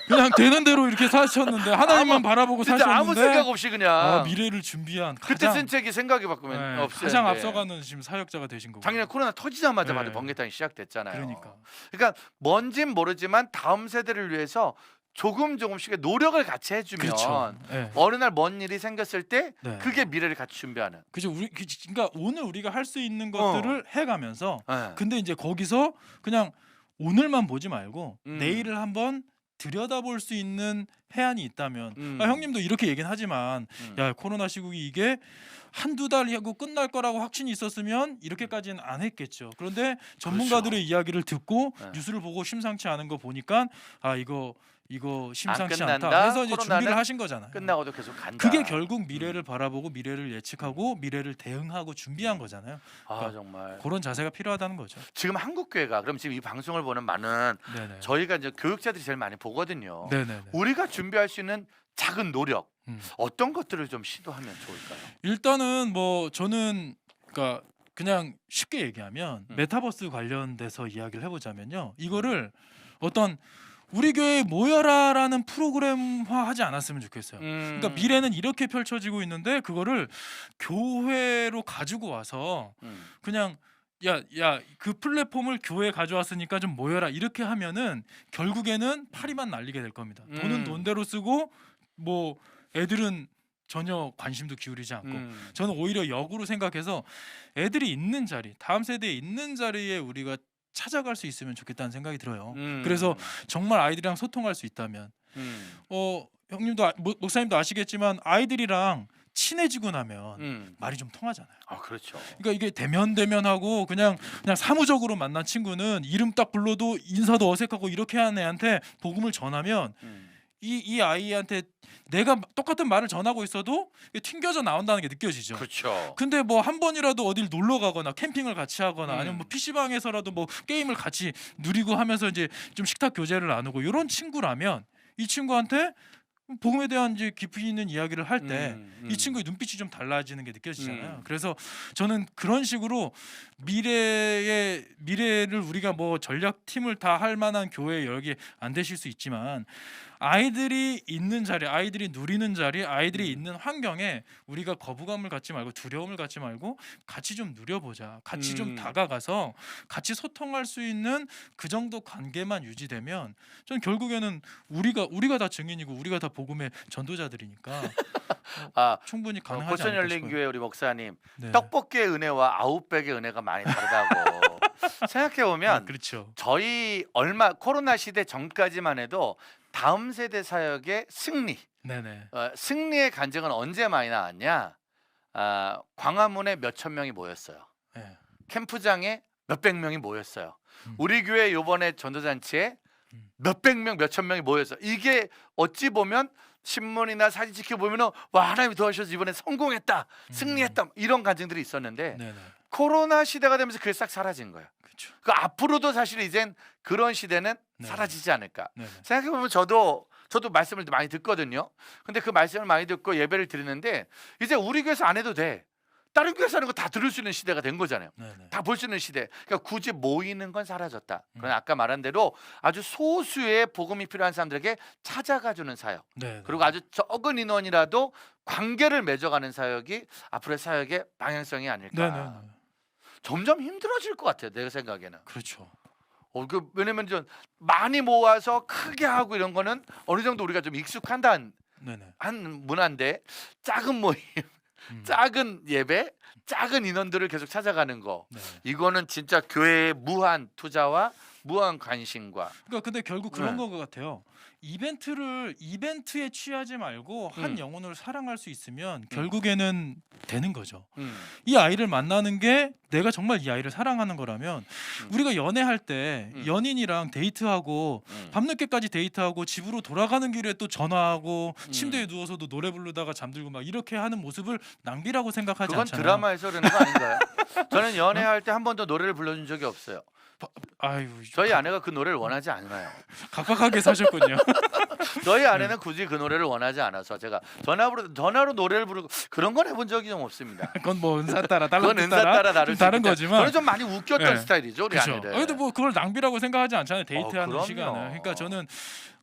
그냥 되는 대로 이렇게 사셨는데 하나님만 바라보고 진짜 사셨는데 아무 생각 없이 그냥 미래를 준비한 그때 가장 쓴 책이 생각이 바꾸면 네, 없어요. 가장 앞서가는 지금 사역자가 되신 거고. 작년에 코로나 터지자마자 네. 바로 번개탄이 시작됐잖아요. 그러니까 뭔진 모르지만 다음 세대를 위해서 조금씩의 노력을 같이 해주면 그렇죠. 네. 어느 날 뭔 일이 생겼을 때 네. 그게 미래를 같이 준비하는. 그죠. 그러니까 오늘 우리가 할 수 있는 것들을 해가면서 네. 근데 이제 거기서 그냥 오늘만 보지 말고 음. 내일을 한번 들여다볼 수 있는 해안이 있다면 형님도 이렇게 얘기는 하지만 야 코로나 시국이 이게 한두 달 하고 끝날 거라고 확신이 있었으면 이렇게까지는 안 했겠죠. 그런데 전문가들의 이야기를 듣고 네. 뉴스를 보고 심상치 않은 거 보니까 아 이거 심상치 끝난다. 않다. 그래서 이제 코로나는 준비를 하신 거잖아요. 끝나고도 계속 간다. 그게 결국 미래를 바라보고 미래를 예측하고 미래를 대응하고 준비한 거잖아요. 아 정말 그런 자세가 필요하다는 거죠. 지금 한국 교회가 그럼 지금 이 방송을 보는 많은 네네. 저희가 이제 교육자들이 제일 많이 보거든요. 네네네. 우리가 준비할 수 있는 작은 노력 어떤 것들을 좀 시도하면 좋을까요? 일단은 뭐 저는 그러니까 그냥 쉽게 얘기하면 음. 메타버스 관련돼서 이야기를 해보자면요. 이거를 어떤 우리 교회에 모여라라는 프로그램화하지 않았으면 좋겠어요. 그러니까 미래는 이렇게 펼쳐지고 있는데 그거를 교회로 가지고 와서 그냥 야 그 플랫폼을 교회에 가져왔으니까 좀 모여라 이렇게 하면은 결국에는 파리만 날리게 될 겁니다. 돈은 돈대로 쓰고 뭐 애들은 전혀 관심도 기울이지 않고 저는 오히려 역으로 생각해서 애들이 있는 자리 다음 세대에 있는 자리에 우리가 찾아갈 수 있으면 좋겠다는 생각이 들어요. 그래서 정말 아이들이랑 소통할 수 있다면 형님도 목사님도 아시겠지만 아이들이랑 친해지고 나면 말이 좀 통하잖아요. 아 그렇죠. 그러니까 이게 대면하고 그냥 사무적으로 만난 친구는 이름 딱 불러도 인사도 어색하고 이렇게 하는 애한테 복음을 전하면 이 아이한테 내가 똑같은 말을 전하고 있어도 이게 튕겨져 나온다는 게 느껴지죠. 그렇죠. 근데 뭐 한 번이라도 어딜 놀러 가거나 캠핑을 같이 하거나 아니면 뭐 PC방에서라도 뭐 게임을 같이 누리고 하면서 이제 좀 식탁 교제를 나누고 이런 친구라면 이 친구한테 복음에 대한 이제 깊이 있는 이야기를 할 때 이 친구의 눈빛이 좀 달라지는 게 느껴지잖아요. 그래서 저는 그런 식으로 미래를 우리가 뭐 전략 팀을 다 할 만한 교회 여기 안 되실 수 있지만 아이들이 있는 자리, 아이들이 누리는 자리, 아이들이 있는 환경에 우리가 거부감을 갖지 말고 두려움을 갖지 말고 같이 좀 누려보자. 같이 좀 다가가서 같이 소통할 수 있는 그 정도 관계만 유지되면 저는 결국에는 우리가 다 증인이고 우리가 다 복음의 전도자들이니까 충분히 가능하지 고천 않을까 열린 싶어요. 교회 우리 목사님 네. 떡볶이의 은혜와 아웃백의 은혜가 많이 다르다고 생각해 보면 그렇죠. 저희 코로나 시대 전까지만 해도 다음 세대 사역의 승리, 네네. 승리의 간증은 언제 많이 나왔냐? 광화문에 몇천 명이 모였어요. 네. 캠프장에 몇백 명이 모였어요. 우리 교회 요번에 전도잔치에 몇백 명, 몇천 명이 모였어요. 이게 어찌 보면 신문이나 사진 지켜보면 와 하나님이 도와주셔서 이번에 성공했다, 승리했다 이런 간증들이 있었는데 네네. 코로나 시대가 되면서 그게 싹 사라진 거예요. 그렇죠. 그 앞으로도 사실 이젠 그런 시대는 네. 사라지지 않을까. 네네. 생각해 보면 저도 말씀을 많이 듣거든요. 근데 그 말씀을 많이 듣고 예배를 드리는데 이제 우리 교회에서 안 해도 돼. 다른 교회에서 하는 거 다 들을 수 있는 시대가 된 거잖아요. 네네. 다 볼 수 있는 시대. 그러니까 굳이 모이는 건 사라졌다. 그러나 아까 말한 대로 아주 소수의 복음이 필요한 사람들에게 찾아가 주는 사역. 네네. 그리고 아주 적은 인원이라도 관계를 맺어가는 사역이 앞으로의 사역의 방향성이 아닐까. 네네. 점점 힘들어질 것 같아요. 내가 생각에는. 그렇죠. 왜냐면 좀 많이 모아서 크게 하고 이런 거는 어느 정도 우리가 좀 익숙한 네네. 한 문화인데 작은 모임, 작은 예배, 작은 인원들을 계속 찾아가는 거. 네. 이거는 진짜 교회의 무한 투자와 무한 관심과. 그러니까 근데 결국 그런 네. 거 같아요. 이벤트에 취하지 말고 한 영혼을 사랑할 수 있으면 결국에는 되는 거죠. 이 아이를 만나는 게 내가 정말 이 아이를 사랑하는 거라면 우리가 연애할 때 연인이랑 데이트하고 밤늦게까지 데이트하고 집으로 돌아가는 길에 또 전화하고 침대에 누워서도 노래 부르다가 잠들고 막 이렇게 하는 모습을 낭비라고 생각하지 그건 않잖아요. 드라마에서 그러는 거 아닌가요? 저는 연애할 때 한 번도 노래를 불러준 적이 없어요. 아유, 저희 아내가 그 노래를 원하지 않아요. 각박하게 사셨군요. 저희 아내는 굳이 그 노래를 원하지 않아서 제가 전화로 노래를 부르고 그런 건 해본 적이 좀 없습니다. 그건 뭐 은사 따라 그건 달란트 은사 따라 다를 좀 수 다른 있겠다. 거지만 저는 좀 많이 웃겼던 네. 스타일이죠, 우리 그렇죠. 아내를. 그래도 뭐 그걸 낭비라고 생각하지 않잖아요. 데이트하는 그럼요. 시간을. 그러니까 저는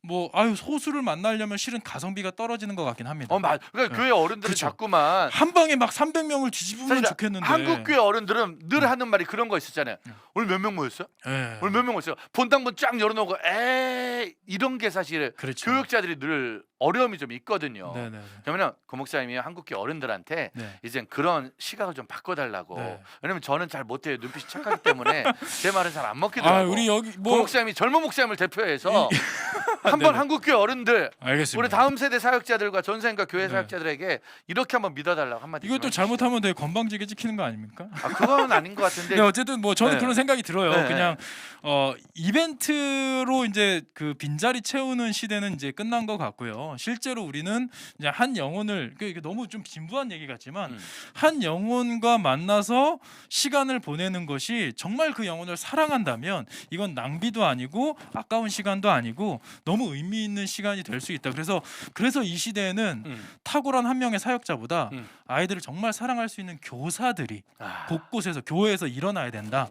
뭐 소수를 만나려면 실은 가성비가 떨어지는 것 같긴 합니다. 맞. 그러니까 네. 교회 어른들은 그렇죠. 자꾸만 한 방에 막 300명을 뒤집으면 사실 좋겠는데. 한국 교회 어른들은 늘 하는 말이 그런 거 있었잖아요. 오늘 몇 명 모였어요? 예. 오늘 몇 명 모였어요? 본당문 쫙 열어놓고 에이 이런 게 사실 그렇죠. 교육자들이 늘 어려움이 좀 있거든요. 네네. 그러면 고 목사님이 한국교 어른들한테 네. 이젠 그런 시각을 좀 바꿔달라고. 네. 왜냐면 저는 잘 못해요. 눈빛이 착하기 때문에 제 말은 잘 안 아, 먹히더라고. 우리 여기 고 뭐 목사님이 젊은 목사님을 대표해서 한번 네네. 한국교회 어른들 알겠습니다. 우리 다음 세대 사역자들과 전생과 교회 네. 사역자들에게 이렇게 한번 믿어달라고 한마디. 이것도 좀 해주시죠. 잘못하면 되게 건방지게 찍히는 거 아닙니까? 아, 그건 아닌 것 같은데. 네, 어쨌든 뭐 저는 네. 그런 생각이 들어요. 네. 그냥 이벤트로 이제 그 빈자리 채우는 시대는 이제 끝난 것 같고요. 실제로 우리는 이제 한 영혼을 이게 너무 좀 진부한 얘기 같지만 한 영혼과 만나서 시간을 보내는 것이 정말 그 영혼을 사랑한다면 이건 낭비도 아니고 아까운 시간도 아니고 너무 의미 있는 시간이 될 수 있다. 그래서 이 시대에는 탁월한 한 명의 사역자보다 아이들을 정말 사랑할 수 있는 교사들이 아, 곳곳에서 교회에서 일어나야 된다.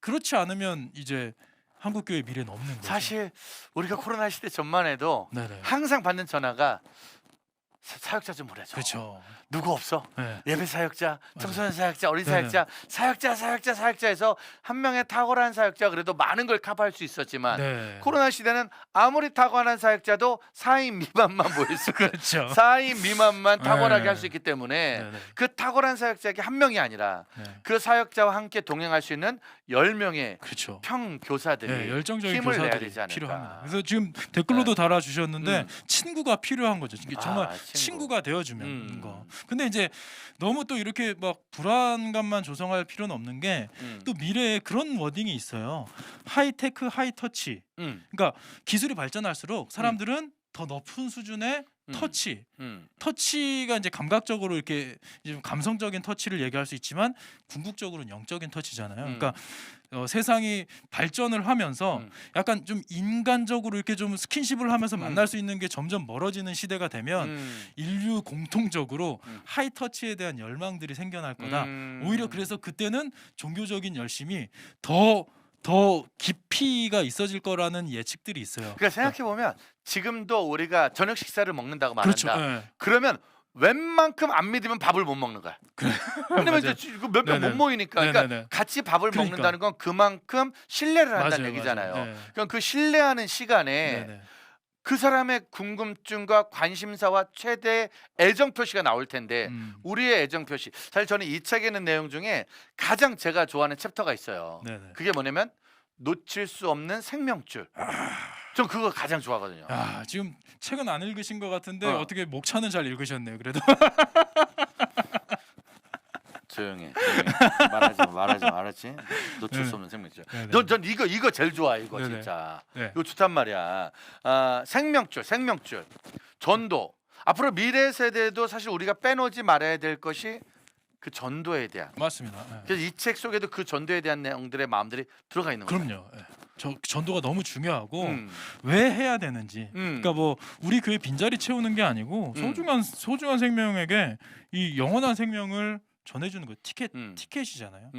그렇지 않으면 이제 한국 교회 미래는 없는 거죠. 사실 우리가 코로나 시대 전만 해도 네네. 항상 받는 전화가 사역자 좀 보내줘. 그렇죠. 누구 없어? 네. 예배 사역자, 청소년 사역자, 어린 네네. 사역자에서 한 명의 탁월한 사역자 그래도 많은 걸 커버할 수 있었지만 네. 코로나 시대는 아무리 탁월한 사역자도 4인 미만만 모일 수 그렇죠. 4인 미만만 탁월하게 네. 할 수 있기 때문에 네네. 그 탁월한 사역자에게 한 명이 아니라 네. 그 사역자와 함께 동행할 수 있는 10명의 그렇죠. 평 교사들이 네, 열정적인 힘을 내야 교사들이 되지 않을까. 필요합니다. 그래서 지금 댓글로도 달아주셨는데 친구가 필요한 거죠. 이게 정말 친구. 친구가 되어주면 거. 음. 근데 이제 너무 또 이렇게 막 불안감만 조성할 필요는 없는 게 또 미래에 그런 워딩이 있어요. 하이테크, 하이터치. 그러니까 기술이 발전할수록 사람들은 더 높은 수준의 터치, 터치가 이제 감각적으로 이렇게 이제 좀 감성적인 터치를 얘기할 수 있지만 궁극적으로는 영적인 터치잖아요. 그러니까 세상이 발전을 하면서 약간 좀 인간적으로 이렇게 좀 스킨십을 하면서 만날 수 있는 게 점점 멀어지는 시대가 되면 인류 공통적으로 하이터치에 대한 열망들이 생겨날 거다. 오히려 그래서 그때는 종교적인 열심이 더 깊이가 있어질 거라는 예측들이 있어요. 그러니까 생각해 보면 지금도 우리가 저녁 식사를 먹는다고 말한다. 그렇죠. 네. 그러면 웬만큼 안 믿으면 밥을 못 먹는 거야. 왜냐면 맞아요. 이제 몇 명 못 네네. 모이니까. 그러니까 네네네. 같이 밥을 그러니까. 먹는다는 건 그만큼 신뢰를 한다는 맞아요, 얘기잖아요. 맞아요. 네. 그럼 그 신뢰하는 시간에 네네. 그 사람의 궁금증과 관심사와 최대의 애정 표시가 나올 텐데 우리의 애정 표시. 사실 저는 이 책에 있는 내용 중에 가장 제가 좋아하는 챕터가 있어요. 네네. 그게 뭐냐면 놓칠 수 없는 생명줄. 전 그거 가장 좋아하거든요. 야, 지금 책은 안 읽으신 것 같은데 어떻게 목차는 잘 읽으셨네요. 그래도 조용해. 말하지 마. 알았지? 놓칠 수 없는 생명줄. 네네. 전 이거 제일 좋아. 이거 네네. 진짜. 네. 이거 좋단 말이야. 생명줄. 전도. 앞으로 미래 세대도 사실 우리가 빼놓지 말아야 될 것이 그 전도에 대한. 맞습니다. 네. 그래서 이 책 속에도 그 전도에 대한 내용들의 마음들이 들어가 있는 거예요. 그럼요. 네. 전도가 너무 중요하고 음. 왜 해야 되는지. 그러니까 뭐 우리 교회 빈자리 채우는 게 아니고 소중한 생명에게 이 영원한 생명을 전해주는 거 티켓이잖아요.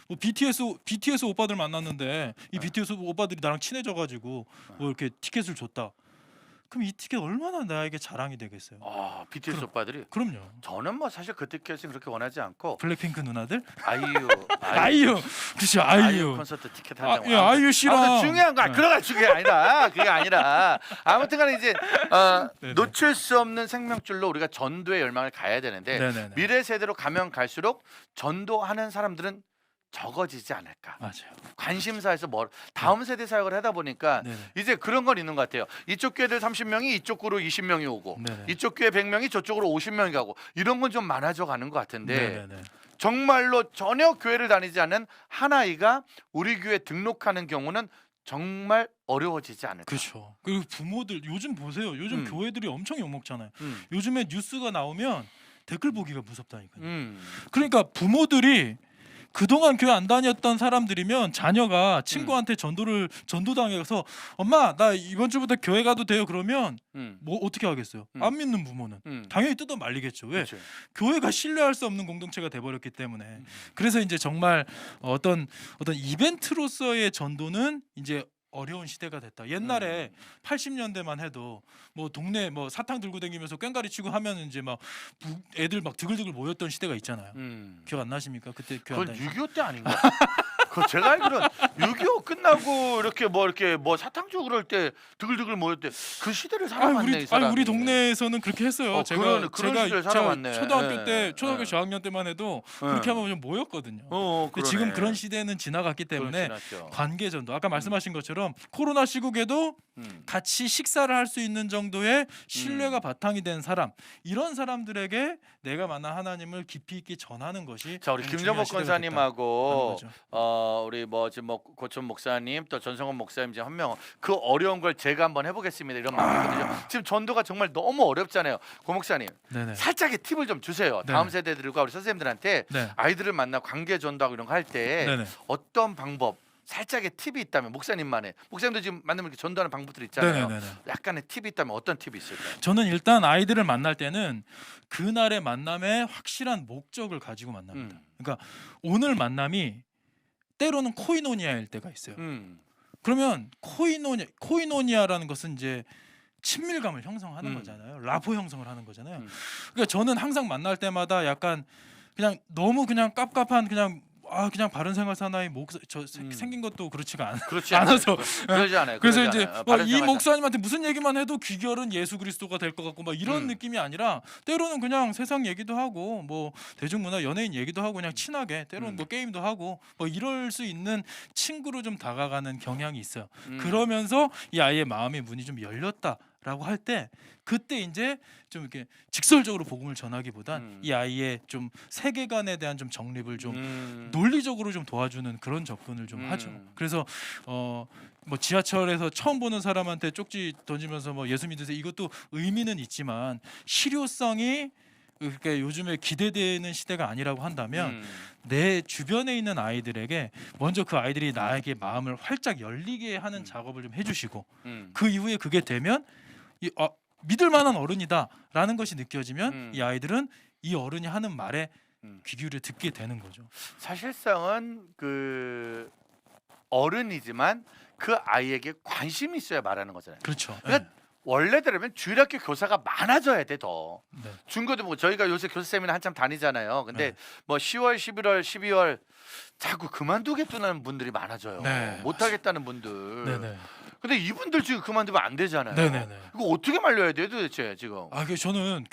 뭐 BTS 오빠들 만났는데 이 BTS 오빠들이 나랑 친해져가지고 뭐 이렇게 티켓을 줬다. 그럼 이 티켓 얼마나 나에게 자랑이 되겠어요. BTS 오빠들이. 그럼요. 저는 뭐 사실 그 티켓은 그렇게 원하지 않고 블랙핑크 누나들? 아이유 그렇죠. 아이유 콘서트 티켓 한 장. 예, 아이유 씨랑 아무튼 중요한 거 들어갈 중요한 게 아니라 그게 아니라 아무튼간에 이제 네네. 놓칠 수 없는 생명줄로 우리가 전도의 열망을 가야 되는데 네네네. 미래 세대로 가면 갈수록 전도하는 사람들은 적어지지 않을까. 맞아요. 관심사에서 다음 세대 사역을 하다 보니까 네네. 이제 그런 건 있는 것 같아요. 이쪽 교회들 30명이 이쪽으로 20명이 오고 네네. 이쪽 교회 100명이 저쪽으로 50명이 가고 이런 건 좀 많아져 가는 것 같은데 네네네. 정말로 전혀 교회를 다니지 않는 한 아이가 우리 교회 등록하는 경우는 정말 어려워지지 않을까. 그렇죠. 그리고 부모들 요즘 보세요. 요즘 교회들이 엄청 욕먹잖아요. 음. 요즘에 뉴스가 나오면 댓글 보기가 무섭다니까요. 음. 그러니까 부모들이 그동안 교회 안 다녔던 사람들이면 자녀가 친구한테 전도당해서 엄마 나 이번 주부터 교회 가도 돼요 그러면 음. 뭐 어떻게 하겠어요? 음. 안 믿는 부모는 당연히 뜯어 말리겠죠. 왜? 그렇죠. 교회가 신뢰할 수 없는 공동체가 돼버렸기 때문에. 그래서 이제 정말 어떤 이벤트로서의 전도는 이제 어려운 시대가 됐다. 옛날에 80년대만 해도 뭐 동네 뭐 사탕 들고 다니면서 꽹가리 치고 하면 이제 막 애들 막 드글드글 모였던 시대가 있잖아요. 기억 안 나십니까? 그때 교회 안 그건 다니셨어요? 6.25 때 아닌가? 그 제가 알기로는 6.25 끝나고 이렇게 뭐 사탕 주고 그럴 때 드글드글 모일 때 그 시대를 살아왔네 이 사람이. 우리 동네에서는 그렇게 했어요. 그런 시대를 살아왔네. 초등학교 때 예, 초등학교 예. 저학년 때만 해도 그렇게 하면 좀 모였거든요. 근데 지금 그러네. 그런 시대는 지나갔기 때문에 지났죠. 관계전도 아까 말씀하신 것처럼 코로나 시국에도 같이 식사를 할 수 있는 정도의 신뢰가 바탕이 된 사람, 이런 사람들에게 내가 만난 하나님을 깊이 있게 전하는 것이 자, 우리 너무 김정복 중요한 시대가 권사님하고 됐다는 거죠. 우리 뭐 지금 뭐 고촌 목사님 또 전성원 목사님 이제 한 명 그 어려운 걸 제가 한번 해보겠습니다 이런 마음이거든요. 지금 전도가 정말 너무 어렵잖아요. 고 목사님 네네. 살짝의 팁을 좀 주세요. 네네. 다음 세대들과 우리 선생님들한테 네. 아이들을 만나 관계 전도하고 이런 거 할 때 네네. 어떤 방법 살짝의 팁이 있다면 목사님만의 목사님도 지금 만나면 이렇게 전도하는 방법들이 있잖아요. 네네네. 약간의 팁이 있다면 어떤 팁이 있을까요? 저는 일단 아이들을 만날 때는 그날의 만남에 확실한 목적을 가지고 만납니다. 그러니까 오늘 만남이 때로는 코이노니아일 때가 있어요. 그러면 코이노니아라는 것은 이제 친밀감을 형성하는 거잖아요. 라포 형성을 하는 거잖아요. 그러니까 저는 항상 만날 때마다 약간 그냥 너무 그냥 깝깝한 그냥 바른 생활 사나이 생긴 것도 그렇지가 그렇지 않아서 그러지 않아요. 그래서 그러지 이제 않아요. 뭐 바른 이 생활 목사님한테 무슨 얘기만 해도 귀결은 예수 그리스도가 될 것 같고 막 이런 느낌이 아니라 때로는 그냥 세상 얘기도 하고 뭐 대중문화 연예인 얘기도 하고 그냥 친하게 때로는 뭐 게임도 하고 뭐 이럴 수 있는 친구로 좀 다가가는 경향이 있어요. 그러면서 이 아이의 마음의 문이 좀 열렸다라고 할 때 그때 이제 좀 이렇게 직설적으로 복음을 전하기보단 이 아이의 좀 세계관에 대한 좀 정립을 좀 논리적으로 좀 도와주는 그런 접근을 좀 하죠. 그래서 뭐 지하철에서 처음 보는 사람한테 쪽지 던지면서 뭐 예수 믿으세요 이것도 의미는 있지만 실효성이 그러니까 요즘에 기대되는 시대가 아니라고 한다면 내 주변에 있는 아이들에게 먼저 그 아이들이 나에게 마음을 활짝 열리게 하는 작업을 좀 해주시고 그 이후에 그게 되면 믿을 만한 어른이다라는 것이 느껴지면 이 아이들은 이 어른이 하는 말에 귀 기울여 듣게 되는 거죠. 사실상은 그 어른이지만 그 아이에게 관심이 있어야 말하는 거잖아요. 그렇죠. 그러니까 원래대로면 주일학교 교사가 많아져야 돼 더. 네. 중고도 뭐 저희가 요새 교사 세미나 한참 다니잖아요. 근데 네. 뭐 10월, 11월, 12월 자꾸 그만두겠다는 분들이 많아져요. 네, 못하겠다는 분들. 네네. 근데 이분들 지금 그만두면 안 되잖아요. 네네네. 이거 어떻게 말려야 돼요 도대체 지금? 그 저는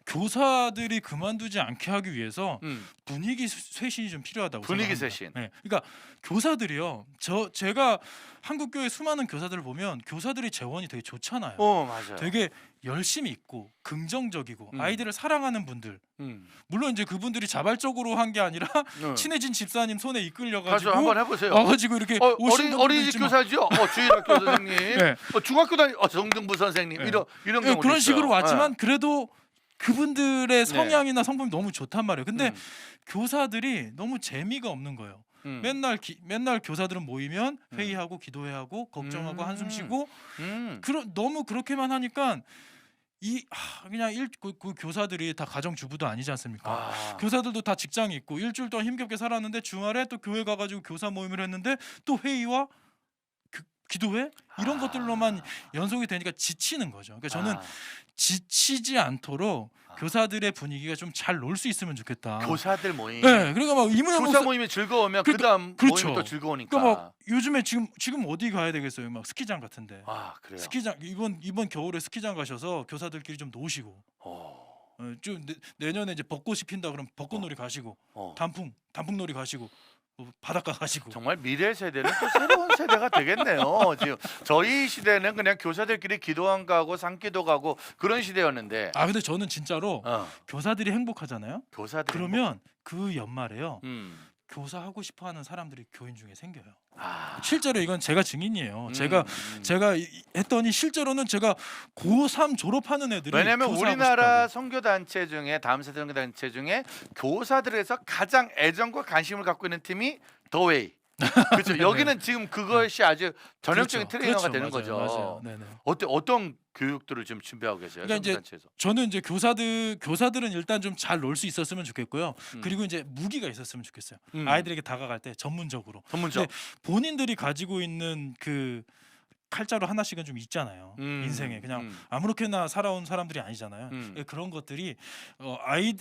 교사들이 그만두지 않게 하기 위해서 분위기 쇄신이 좀 필요하다고 분위기 생각합니다. 쇄신. 네. 그러니까 교사들이요. 제가 한국 교회 수많은 교사들을 보면 교사들이 재원이 되게 좋잖아요. 맞아요. 되게 열심히 있고 긍정적이고 아이들을 사랑하는 분들. 물론 이제 그분들이 자발적으로 한 게 아니라 친해진 집사님 손에 이끌려 가서 가지고 한번 해보세요. 와가지고 이렇게 오신 분들도 어린이집 있지만 교사죠. 주일학교 선생님, 네. 중학교 다니 정등부 선생님 네. 이런 경우 그런 식으로 왔지만 그래도 그분들의 성향이나 성품이 너무 좋단 말이에요. 근데 교사들이 너무 재미가 없는 거예요. 맨날 교사들은 모이면 회의하고 기도회하고 걱정하고 한숨 쉬고 너무 그렇게만 하니까 그 교사들이 다 가정주부도 아니지 않습니까? 교사들도 다 직장이 있고 일주일 동안 힘겹게 살았는데 주말에 또 교회 가가지고 교사 모임을 했는데 또 회의와 기도회 이런 것들로만 연속이 되니까 지치는 거죠. 그러니까 저는 지치지 않도록 교사들의 분위기가 좀 잘 놀 수 있으면 좋겠다. 교사들 모임. 네, 그러니까 막 이문영 교사 모임이 즐거우면 그다음 그렇죠. 모임이 또 즐거우니까. 그러니까 막 요즘에 지금 어디 가야 되겠어요? 막 스키장 같은데. 그래요. 스키장 이번 겨울에 스키장 가셔서 교사들끼리 좀 노시고. 좀 내년에 이제 벚꽃이 핀다 그러면 벚꽃놀이 가시고 단풍놀이 가시고 뭐 바닷가 가지고. 정말 미래 세대는 또 새로운 세대가 되겠네요. 지금 저희 시대는 그냥 교사들끼리 기도 안 가고 산기도 가고 그런 시대였는데 아 근데 저는 진짜로 어, 교사들이 행복하잖아요. 교사들이 그러면 그 연말에요. 음. 교사 하고 싶어하는 사람들이 교인 중에 생겨요. 아, 실제로 이건 제가 증인이에요. 음, 제가 했더니 실제로는 제가 고3 졸업하는 애들이 왜냐면 교사하고 우리나라 싶다고. 선교 단체 중에 다음 세대 선교 단체 중에 교사들에서 가장 애정과 관심을 갖고 있는 팀이 더웨이. 그렇죠. 네네. 여기는 지금 그것이 아주 전형적인 그렇죠. 트레이너가 그렇죠. 되는 맞아요. 거죠. 맞아요. 네네. 어떤 교육들을 지금 준비하고 계세요? 그러니까 선교 이제 단체에서. 저는 이제 교사들은 일단 좀 잘 놀 수 있었으면 좋겠고요. 음. 그리고 이제 무기가 있었으면 좋겠어요. 음. 아이들에게 다가갈 때 전문적으로. 전문적. 근데 본인들이 가지고 있는 그 칼자루 하나씩은 좀 있잖아요. 인생에 그냥 아무렇게나 살아온 사람들이 아니잖아요. 예, 그런 것들이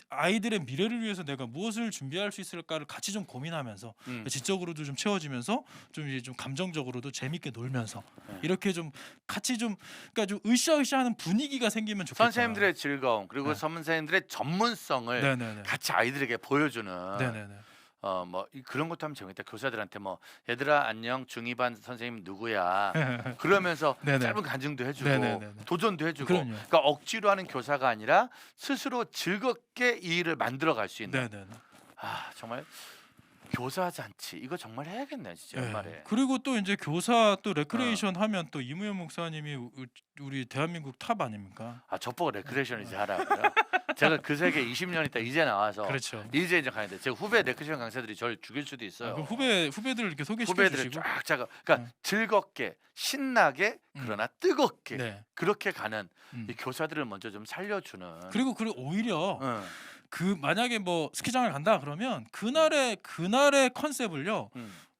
아이들의 미래를 위해서 내가 무엇을 준비할 수 있을까를 같이 좀 고민하면서 지적으로도 좀 채워지면서 좀 이제 좀 감정적으로도 재밌게 놀면서 네. 이렇게 좀 같이 좀 그러니까 좀 으쌰으쌰하는 분위기가 생기면 좋겠다. 선생님들의 즐거움 그리고 네. 선생님들의 전문성을 네네네. 같이 아이들에게 보여주는 네네네. 그런 것도 하면 재밌다. 교사들한테 뭐 얘들아 안녕 중2반 선생님 누구야 그러면서 네네. 짧은 간증도 해주고 네네네네. 도전도 해주고 그럼요. 그러니까 억지로 하는 교사가 아니라 스스로 즐겁게 이 일을 만들어 갈 수 있는 네네네. 아 정말 교사 잔치 이거 정말 해야겠네 진짜 네. 연말에. 그리고 또 이제 교사 또 레크레이션 하면 또 이무현 목사님이 우리 대한민국 탑 아닙니까? 아 저보고 레크레이션 이제 하라고요. 제가 그 세계 20년 있다 이제 나와서 그렇죠. 이제 가는데 제 후배 레크레이션 강사들이 저를 죽일 수도 있어요. 그럼 후배들 이렇게 소개시켜 후배들을 주시고. 쫙 자가 그러니까 즐겁게 신나게 그러나 뜨겁게 네. 그렇게 가는 음. 이 교사들을 먼저 좀 살려주는. 그리고 오히려 응, 그 만약에 뭐 스키장을 간다 그러면 그날의 컨셉을요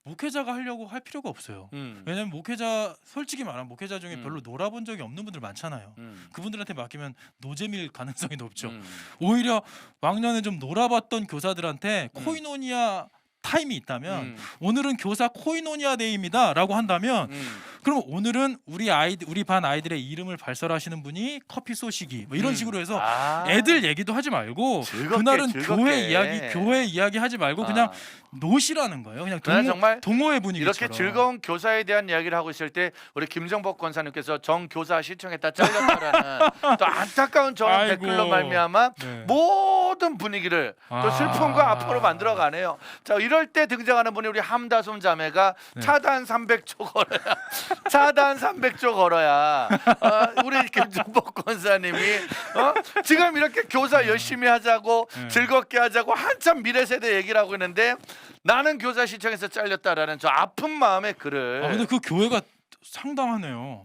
목회자가 하려고 할 필요가 없어요. 왜냐면 목회자 솔직히 말하면 목회자 중에 별로 놀아본 적이 없는 분들 많잖아요. 그분들한테 맡기면 노잼일 가능성이 높죠. 오히려 왕년에 좀 놀아봤던 교사들한테 코이노니아 타임이 있다면 오늘은 교사 코이노니아 데이입니다라고 한다면 그럼 오늘은 우리 반 아이들의 이름을 발설하시는 분이 커피 쏘시기 뭐 이런 식으로 해서 애들 얘기도 하지 말고 즐겁게, 그날은 즐겁게. 교회 이야기 하지 말고 그냥 노시라는 거예요. 그냥 나는 정말 동호회 분위기처럼. 이렇게 즐거운 교사에 대한 이야기를 하고 있을 때 우리 김정복 권사님께서 정 교사 시청했다 잘렸다라는 또 안타까운 저런 아이고. 댓글로 말미암아 네. 모든 분위기를 또 슬픔과 아픔으로 만들어가네요. 자 이럴 때 등장하는 분이 우리 함다솜 자매가 네. 차단 300조 걸어야 차단 300조 걸어야 우리 김정복 권사님이 지금 이렇게 교사 열심히 하자고 네. 즐겁게 하자고 한참 미래 세대 얘기를 하고 있는데 나는 교사 시청에서 잘렸다라는 저 아픈 마음의 글을 근데 그 교회가 상당하네요.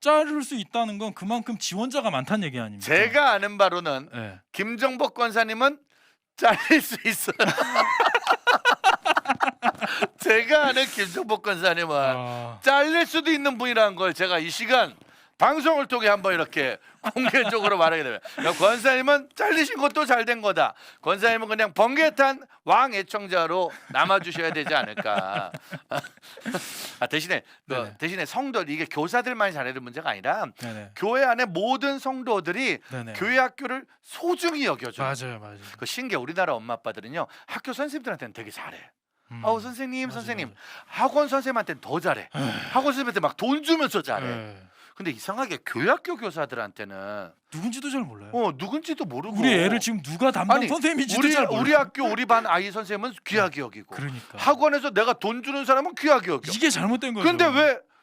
자를 수 있다는 건 그만큼 지원자가 많다는 얘기 아닙니까? 제가 아는 바로는 네. 김정복 권사님은 잘릴 수 있어요. 제가 아는 김정복 권사님은 잘릴 수도 있는 분이라는 걸 제가 이 시간 방송을 통해 한번 이렇게 공개적으로 말하게 되면 권사님은 잘리신 것도 잘 된 거다. 권사님은 그냥 번개탄 왕 애청자로 남아주셔야 되지 않을까. 대신에 대신에 성도 이게 교사들만이 잘해야 될 문제가 아니라 네네. 교회 안에 모든 성도들이 네네. 교회 학교를 소중히 여겨줘요. 맞아요. 그 신기해. 우리나라 엄마 아빠들은요 학교 선생님들한테는 되게 잘해. 선생님 맞아요, 선생님 학원 선생님한테는 더 잘해. 학원 선생님한테 막 돈 주면서 잘해. 네. 근데 이상하게 교회학교 교사들한테는 누군지도 잘 몰라요. 누군지도 모르고 우리 애를 지금 누가 담당 선생님인지도 잘 몰라요. 우리 학교 우리 반 아이 선생님은 귀하게 여기고 그러니까 학원에서 내가 돈 주는 사람은 귀하게 여겨. 이게 잘못된 거죠. 근데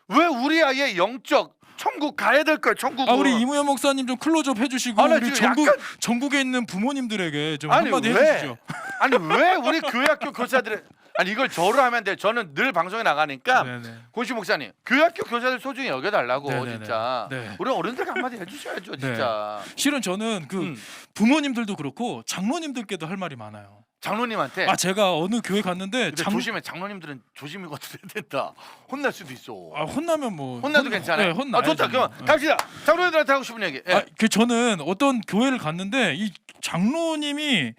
왜 우리 아이의 영적 천국 가야 될 거야 천국. 우리 이무현 목사님 좀 클로즈업 해주시고 나 우리 지금 약간 전국에 있는 부모님들에게 좀 아니, 한마디 왜? 해주시죠. 아니 왜 우리 교회학교 교사들의 이걸 저로 하면 돼. 저는 늘 방송에 나가니까 네네. 권시 목사님 교회학교 교사들 소중히 여겨달라고 네네네. 진짜. 네. 우리 어른들에게 한마디 해주셔야죠 진짜. 실은 저는 그 부모님들도 그렇고 장로님들께도 할 말이 많아요. 장로님한테. 제가 어느 교회 갔는데 근데 조심해. 장로님들은 조심히 거둬야 된다. 혼날 수도 있어. 혼나면 뭐 혼나도 괜찮아요. 네, 혼나야죠. 좋다. 그럼 갑시다. 장로님들한테 하고 싶은 얘기. 예. 저는 어떤 교회를 갔는데 이 장로님이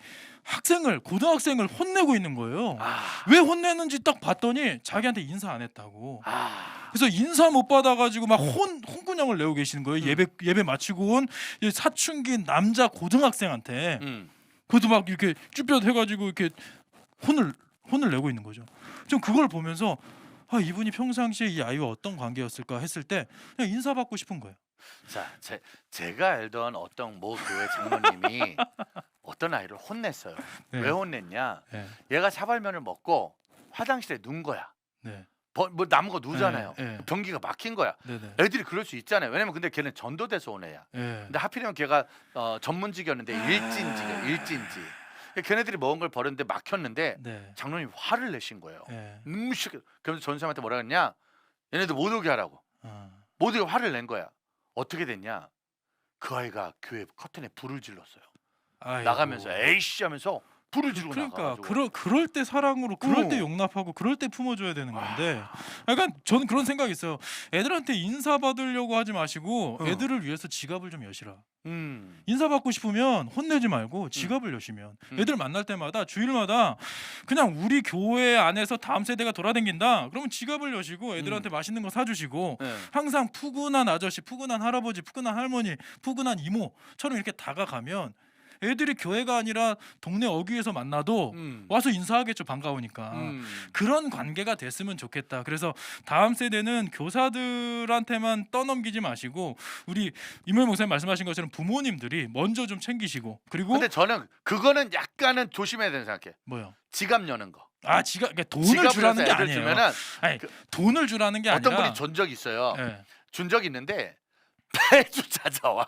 고등학생을 혼내고 있는 거예요. 왜 혼내는지 딱 봤더니 자기한테 인사 안 했다고. 그래서 인사 못 받아가지고 막 혼꾸녕을 내고 계시는 거예요. 예배 마치고 온 이 사춘기 남자 고등학생한테. 그것도 막 이렇게 쭈뼛 해가지고 이렇게 혼을 내고 있는 거죠. 좀 그걸 보면서 아, 이분이 평상시에 이 아이와 어떤 관계였을까 했을 때 그냥 인사받고 싶은 거예요. 자, 제가 알던 어떤 모 교회 장로님이 어떤 아이를 혼냈어요. 네. 왜 혼냈냐? 네. 얘가 사발면을 먹고 화장실에 누운 거야. 네. 뭐 남은 거 누우잖아요. 네. 변기가 막힌 거야. 네네. 애들이 그럴 수 있잖아요. 왜냐면 근데 걔는 전도돼서 온 애야. 네. 근데 하필이면 걔가 전문직이었는데 일진지. 걔네들이 먹은 걸 버렸는데 막혔는데 네. 장로님 화를 내신 거예요. 네. 그러면서 전사님한테 뭐라 그랬냐? 얘네들 못 오게 하라고. 못 오게 화를 낸 거야. 어떻게 됐냐? 그 아이가 교회 커튼에 불을 질렀어요. 아이고. 나가면서 에이씨 하면서 불을 지르고 그러니까 나가가지고. 그럴 때 사랑으로 그럴 때 어. 용납하고 그럴 때 품어줘야 되는 건데 약간 저는 그런 생각이 있어요. 애들한테 인사 받으려고 하지 마시고 애들을 위해서 지갑을 좀 여시라. 인사 받고 싶으면 혼내지 말고 지갑을 여시면 애들 만날 때마다 주일마다 그냥 우리 교회 안에서 다음 세대가 돌아다닌다 그러면 지갑을 여시고 애들한테 맛있는 거 사주시고 네. 항상 푸근한 아저씨, 푸근한 할아버지, 푸근한 할머니, 푸근한 이모처럼 이렇게 다가가면 애들이 교회가 아니라 동네 어귀에서 만나도 와서 인사하겠죠. 반가우니까. 그런 관계가 됐으면 좋겠다. 그래서 다음 세대는 교사들한테만 떠넘기지 마시고 우리 임효 목사님 말씀하신 것처럼 부모님들이 먼저 좀 챙기시고 그리고 근데 저는 그거는 약간은 조심해야 된다 생각해. 뭐요? 지갑 여는 거. 아 지갑 그러니까 돈을 지갑을 주라는 게 애들 아니에요. 주면은 아니 돈을 주라는 게 어떤 아니라 분이 준 적이 있어요. 예. 준 적이 있는데 매주 찾아와.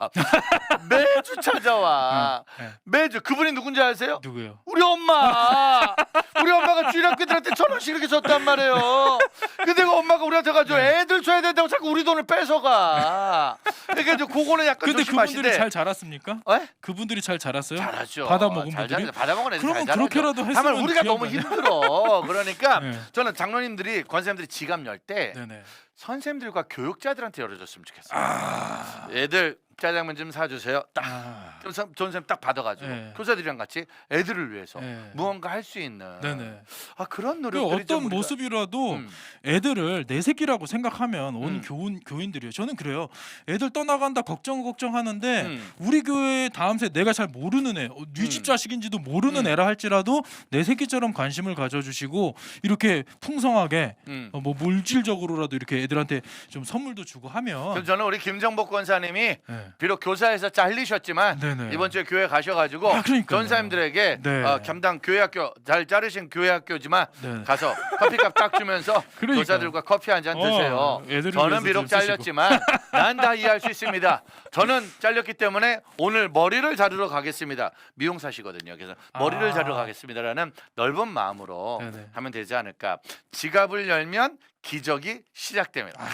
매주 찾아와. 예. 매주. 그분이 누군지 아세요? 누구요? 우리 엄마. 우리 엄마가 주일학교들한테 1,000원씩 이렇게 줬단 말이에요. 근데 그 엄마가 우리한테 가지고 애들 줘야 된다고 자꾸 우리 돈을 뺏어가. 그러니까 이제 그거는 약간 근데 조심하시되. 그분들이 잘 자랐습니까? 에? 그분들이 잘 자랐어요? 잘하죠. 받아먹은 잘 분들이? 자라죠. 받아먹은 애들 그러면 잘 자라죠. 그렇게라도 했으면 다만 우리가 너무 귀한 힘들어. 그러니까 네. 저는 장로님들이 권사님들이 지갑 열 때 네네. 선생님들과 교육자들한테 열어줬으면 좋겠어요. 아. 애들 짜장면 좀 사주세요. 딱. 아. 그럼 전 선생님 딱 받아가지고 네. 교사들이랑 같이 애들을 위해서 네. 무언가 할 수 있는 네네. 그런 그 노력들이 좀 어떤 우리가- 모습이라도 음. 애들을 내 새끼라고 생각하면 온 교인들이요. 저는 그래요. 애들 떠나간다 걱정하는데 우리 교회 다음 세 내가 잘 모르는 애, 네 집 자식인지도 모르는 애라 할지라도 내 새끼처럼 관심을 가져주시고 이렇게 풍성하게 뭐 물질적으로라도 이렇게 애들한테 좀 선물도 주고 하면. 그럼 저는 우리 김정복 권사님이 네. 비록 교사에서 잘리셨지만 네네. 이번 주에 교회 가셔가지고 아, 그러니까요. 전사님들에게 네. 겸당 교회학교 잘 자르신 교회학교지만 네. 가서 커피값 딱 주면서 그러니까. 교사들과 커피 한 잔 드세요. 애들을 저는 위해서 비록 좀 쓰시고. 잘렸지만 난 다 이해할 수 있습니다. 저는 잘렸기 때문에 오늘 머리를 자르러 가겠습니다. 미용사시거든요. 그래서 머리를 자르러 가겠습니다라는 넓은 마음으로 네네. 하면 되지 않을까. 지갑을 열면 기적이 시작됩니다.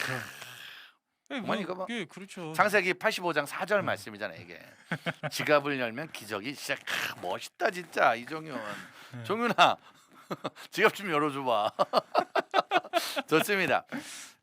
그럼. 어머니, 이거 뭐- 그렇죠. 창세기 85장 4절 말씀이잖아요. 이게 지갑을 열면 기적이 시작. 멋있다 진짜 이종윤. 종윤아 지갑 좀 열어줘봐. 좋습니다.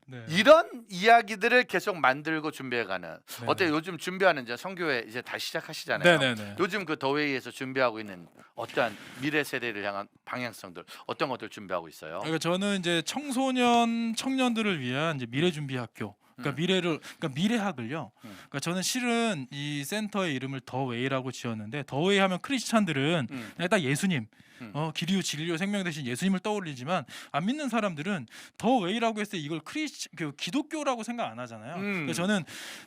네. 이런 이야기들을 계속 만들고 준비해가는. 네. 어때요? 요즘 준비하는 이제 선교회 이제 다시 시작하시잖아요. 네네네. 요즘 그 더웨이에서 준비하고 있는 어떠한 미래 세대를 향한 방향성들 어떤 것들 준비하고 있어요? 그러니까 저는 이제 청년들을 위한 이제 미래 준비 학교. 그러니까 그러니까 미래학을요. 그러니까 저는 실은 이 센터의 이름을 더웨이라고 지었는데 더웨이 하면 크리스찬들은 그냥 딱 예수님, 길이요 진리요 생명 되신 예수님을 떠올리지만 안 믿는 사람들은 더웨이라고 했을 때 이걸 기독교라고 생각 안 하잖아요. 그래서 저는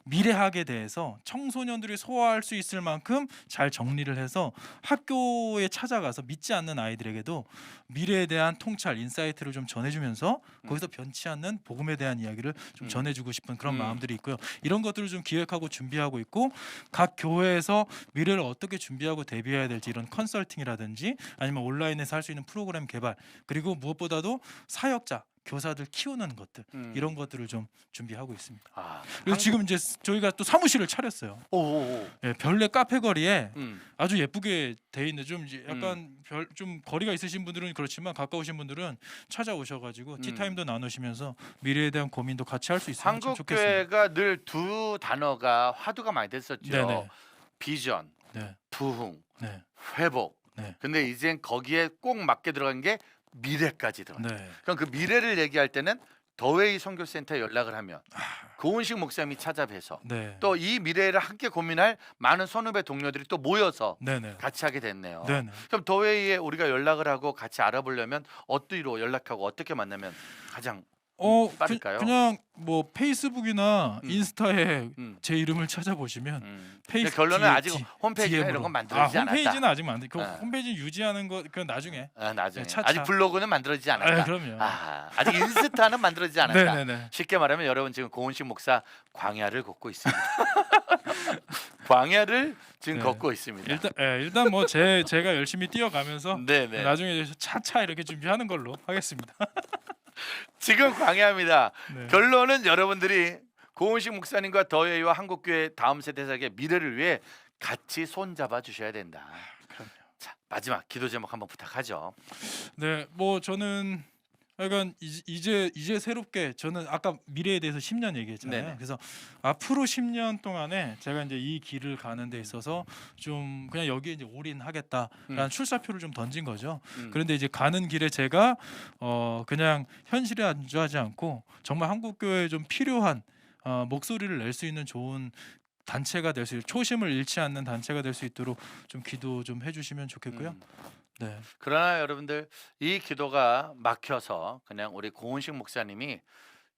미래학에 대해서 청소년들이 소화할 수 있을 만큼 잘 정리를 해서 학교에 찾아가서 믿지 않는 아이들에게도 미래에 대한 통찰, 인사이트를 좀 전해주면서 거기서 변치 않는 복음에 대한 이야기를 좀 전해주고 싶은 그런 마음들이 있고요. 이런 것들을 좀 기획하고 준비하고 있고 각 교회에서 미래를 어떻게 준비하고 대비해야 될지 이런 컨설팅이라든지 아니면 온라인에서 할 수 있는 프로그램 개발 그리고 무엇보다도 사역자 교사들 키우는 것들 이런 것들을 좀 준비하고 있습니다. 그래서 지금 이제 저희가 또 사무실을 차렸어요. 예, 별내 카페 거리에 아주 예쁘게 돼 있는 좀 이제 약간 좀 거리가 있으신 분들은 그렇지만 가까우신 분들은 찾아오셔가지고 티타임도 나누시면서 미래에 대한 고민도 같이 할 수 있으면 참 좋겠습니다. 한국교회가 늘 두 단어가 화두가 많이 됐었죠. 네네. 비전, 네, 부흥, 네, 회복. 네. 근데 이젠 거기에 꼭 맞게 들어간 게 미래까지 들어가. 네. 그럼 그 미래를 얘기할 때는 더웨이 선교센터에 연락을 하면 아. 고은식 목사님이 찾아뵈서 네. 또 이 미래를 함께 고민할 많은 선후배 동료들이 또 모여서 네네. 같이 하게 됐네요. 네네. 그럼 더웨이에 우리가 연락을 하고 같이 알아보려면 어디로 연락하고 어떻게 만나면 가장 빠를까요? 그냥 뭐 페이스북이나 음. 인스타에 음. 제 이름을 찾아보시면 근데 결론은 아직 홈페이지나 이런 DM으로. 건 만들어지지 않았다. 홈페이지는 아직 만들. 그 아. 홈페이지 유지하는 거 그건 나중에. 나중에 네, 차차. 아직 블로그는 만들어지지 않았다. 그럼요. 아직 인스타는 만들어지지 않았다. 네네네. 쉽게 말하면 여러분 지금 고은식 목사 광야를 걷고 있습니다. 광야를 지금 네. 걷고 있습니다. 일단 뭐 제가 열심히 뛰어가면서 네네. 나중에 차차 이렇게 준비하는 걸로 하겠습니다. 지금 광야입니다. 네. 결론은 여러분들이 고은식 목사님과 더웨이와 한국교회 다음 세대 사역의 미래를 위해 같이 손잡아 주셔야 된다. 그럼요. 자, 마지막 기도 제목 한번 부탁하죠. 네, 뭐 저는 약간 이제 새롭게 저는 아까 미래에 대해서 10년 얘기했잖아요. 네네. 그래서 앞으로 10년 동안에 제가 이제 이 길을 가는 데 있어서 좀 그냥 여기에 이제 올인하겠다라는 출사표를 좀 던진 거죠. 그런데 이제 가는 길에 제가 그냥 현실에 안주하지 않고 정말 한국 교회에 좀 필요한 목소리를 낼 수 있는 좋은 단체가 될 수 있도록 초심을 잃지 않는 단체가 될 수 있도록 좀 기도 좀 해주시면 좋겠고요. 네. 그러나 여러분들 이 기도가 막혀서 그냥 우리 고은식 목사님이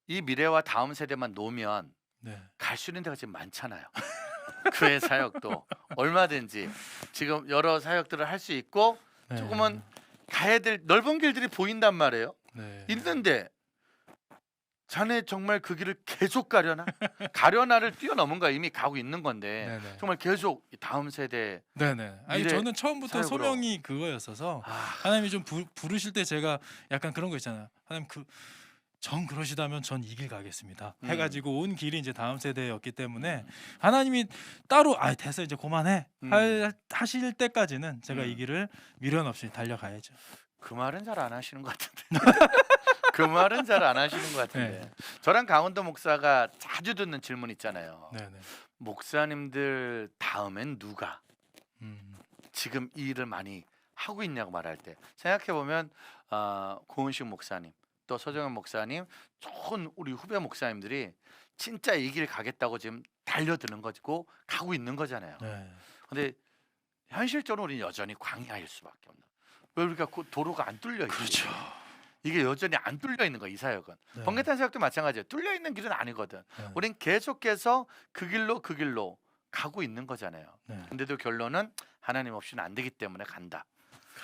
이 미래와 다음 세대만 놓으면 네. 갈 수 있는 데가 지금 많잖아요. 교회 사역도 얼마든지 지금 여러 사역들을 할 수 있고 네. 조금은 가야 될 넓은 길들이 보인단 말이에요. 네. 있는데 자네 정말 그 길을 계속 가려나? 가려나를 뛰어넘은 거야. 이미 가고 있는 건데 네네. 정말 계속 이 다음 세대 네네. 아니 미래 저는 처음부터 사역으로. 소명이 그거였어서 아, 하나님이 좀 부르실 때 제가 약간 그런 거 있잖아요. 하나님 정 그러시다면 전 이 길 가겠습니다. 해가지고 온 길이 이제 다음 세대였기 때문에 하나님이 따로 됐어 이제 그만해 하실 때까지는 제가 이 길을 미련 없이 달려가야죠. 그 말은 잘 안 하시는 것 같은데. 그 말은 잘 안 하시는 것 같은데. 네. 저랑 강원도 목사가 자주 듣는 질문 있잖아요. 네네. 목사님들 다음엔 누가 음. 지금 이 일을 많이 하고 있냐고 말할 때 생각해 보면 고은식 목사님 또 서정현 목사님 좋은 우리 후배 목사님들이 진짜 이 길 가겠다고 지금 달려드는 거고 가고 있는 거잖아요. 네. 근데 현실적으로 우리는 여전히 광야일 수밖에 없는. 왜 우리가 도로가 안 뚫려 있는 그렇죠. 이게 여전히 안 뚫려 있는 거야 이 사역은. 네. 번개탄 사역도 마찬가지예요. 뚫려 있는 길은 아니거든. 네. 우린 계속해서 그 길로 가고 있는 거잖아요. 네. 근데도 결론은 하나님 없이는 안 되기 때문에 간다.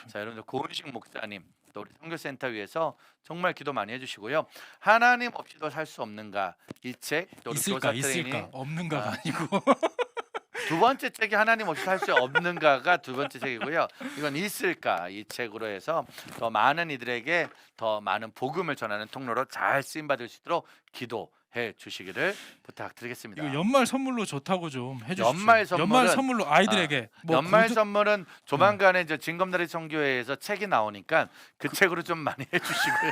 자, 여러분들 고은식 목사님 또 우리 선교센터 위해서 정말 기도 많이 해주시고요. 하나님 없이도 살 수 없는가 이 책 또 우리 있을까 교사 트레이닝 있을까 없는가가 아니고 두 번째 책이 하나님 없이 살 수 없는가가 두 번째 책이고요. 이건 있을까 이 책으로 해서 더 많은 이들에게 더 많은 복음을 전하는 통로로 잘 쓰임 받을 수 있도록 기도해 주시기를 부탁드리겠습니다. 이거 연말 선물로 좋다고 좀 해주십시오. 연말 선물로 아이들에게 뭐 연말 구두- 선물은 조만간에 이제 진검다리 성교회에서 책이 나오니까 그 책으로 좀 많이 해주시고요.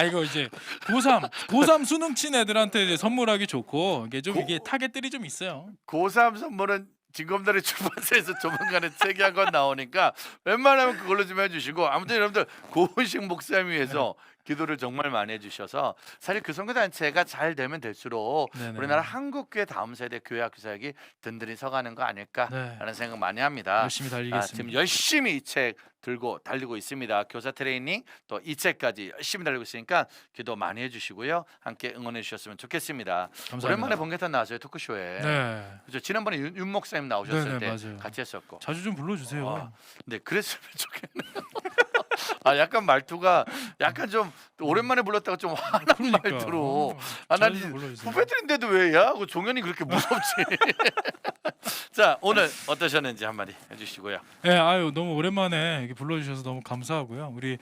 이거 이제 고3 수능 친 애들한테 이제 선물하기 좋고 이게 타겟들이 좀 있어요. 고3 선물은 진검다리 출판사에서 조만간에 책이 한 권 나오니까 웬만하면 그걸로 좀 해주시고 아무튼 여러분들 고은식 목사님 위해서 기도를 정말 많이 해주셔서 사실 그 선교단체가 잘 되면 될수록 네네. 우리나라 한국교회 다음 세대 교회 학교 사역이 든든히 서가는 거 아닐까라는 네. 생각 많이 합니다. 열심히 달리겠습니다. 지금 열심히 이 책 들고 달리고 있습니다. 교사 트레이닝 또 이 책까지 열심히 달리고 있으니까 기도 많이 해주시고요. 함께 응원해 주셨으면 좋겠습니다. 감사합니다. 오랜만에 번개탄 나왔어요 토크쇼에. 네. 그죠? 지난번에 윤 목사님 나오셨을 네네, 때 맞아요. 같이 했었고. 자주 좀 불러주세요. 와, 네 그랬으면 좋겠네요. 약간 말투가 약간 좀 오랜만에 불렀다가 좀 화난 말투로. 난 자주 좀 불러주세요. 후배들인데도 왜야? 하고 종현이 그렇게 무섭지. 자 오늘 어떠셨는지 한마디 해주시고요. 네, 너무 오랜만에 이렇게 불러주셔서 너무 감사하고요. 우리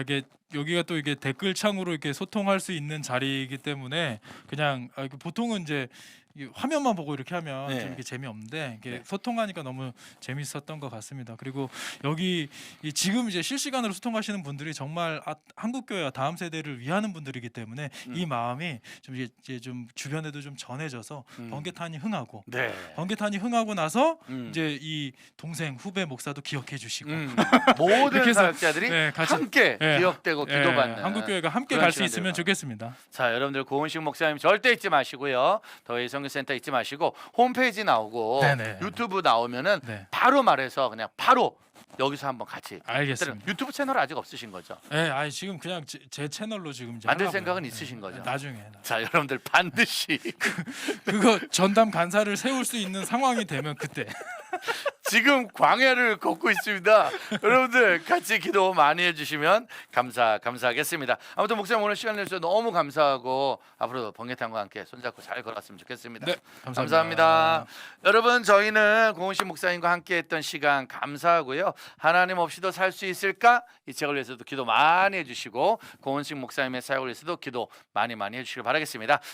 이게 여기가 또 이게 댓글창으로 이렇게 소통할 수 있는 자리이기 때문에 그냥 보통은 이제 이 화면만 보고 이렇게 하면 네. 좀 이렇게 재미없는데 이게 네. 소통하니까 너무 재밌었던 것 같습니다. 그리고 여기 지금 이제 실시간으로 소통하시는 분들이 정말 한국교회와 다음 세대를 위하는 분들이기 때문에 이 마음이 좀 이제 좀 주변에도 좀 전해져서 번개탄이 흥하고 네. 번개탄이 흥하고 나서 음. 이제 이 동생 후배 목사도 기억해 주시고 모든 이렇게 해서 사역자들이 네, 같이 함께 네, 기억되고 예, 기도받는 한국교회가 함께 그런 갈 수 시간들 있으면 좋겠습니다. 자, 여러분들 고은식 목사님 절대 잊지 마시고요. 더위 성교센터 잊지 마시고 홈페이지 나오고 네네. 유튜브 나오면은 네. 바로 말해서 그냥 바로 여기서 한번 같이. 알겠습니다. 유튜브 채널 아직 없으신 거죠? 네, 아니 지금 그냥 제 채널로 지금 이제 만들 하려고요. 생각은 네, 있으신 거죠? 나중에 자, 여러분들 반드시 그거 전담 간사를 세울 수 있는 상황이 되면 그때. 지금 광야를 걷고 있습니다. 여러분들 같이 기도 많이 해주시면 감사하겠습니다. 아무튼 목사님 오늘 시간 내주셔서 너무 감사하고 앞으로도 번개탄과 함께 손잡고 잘 걸었으면 좋겠습니다. 네, 감사합니다. 여러분 저희는 고은식 목사님과 함께했던 시간 감사하고요. 하나님 없이도 살 수 있을까? 이 책을 위해서도 기도 많이 해주시고 고은식 목사님의 사역을 위해서도 기도 많이 해주시길 바라겠습니다.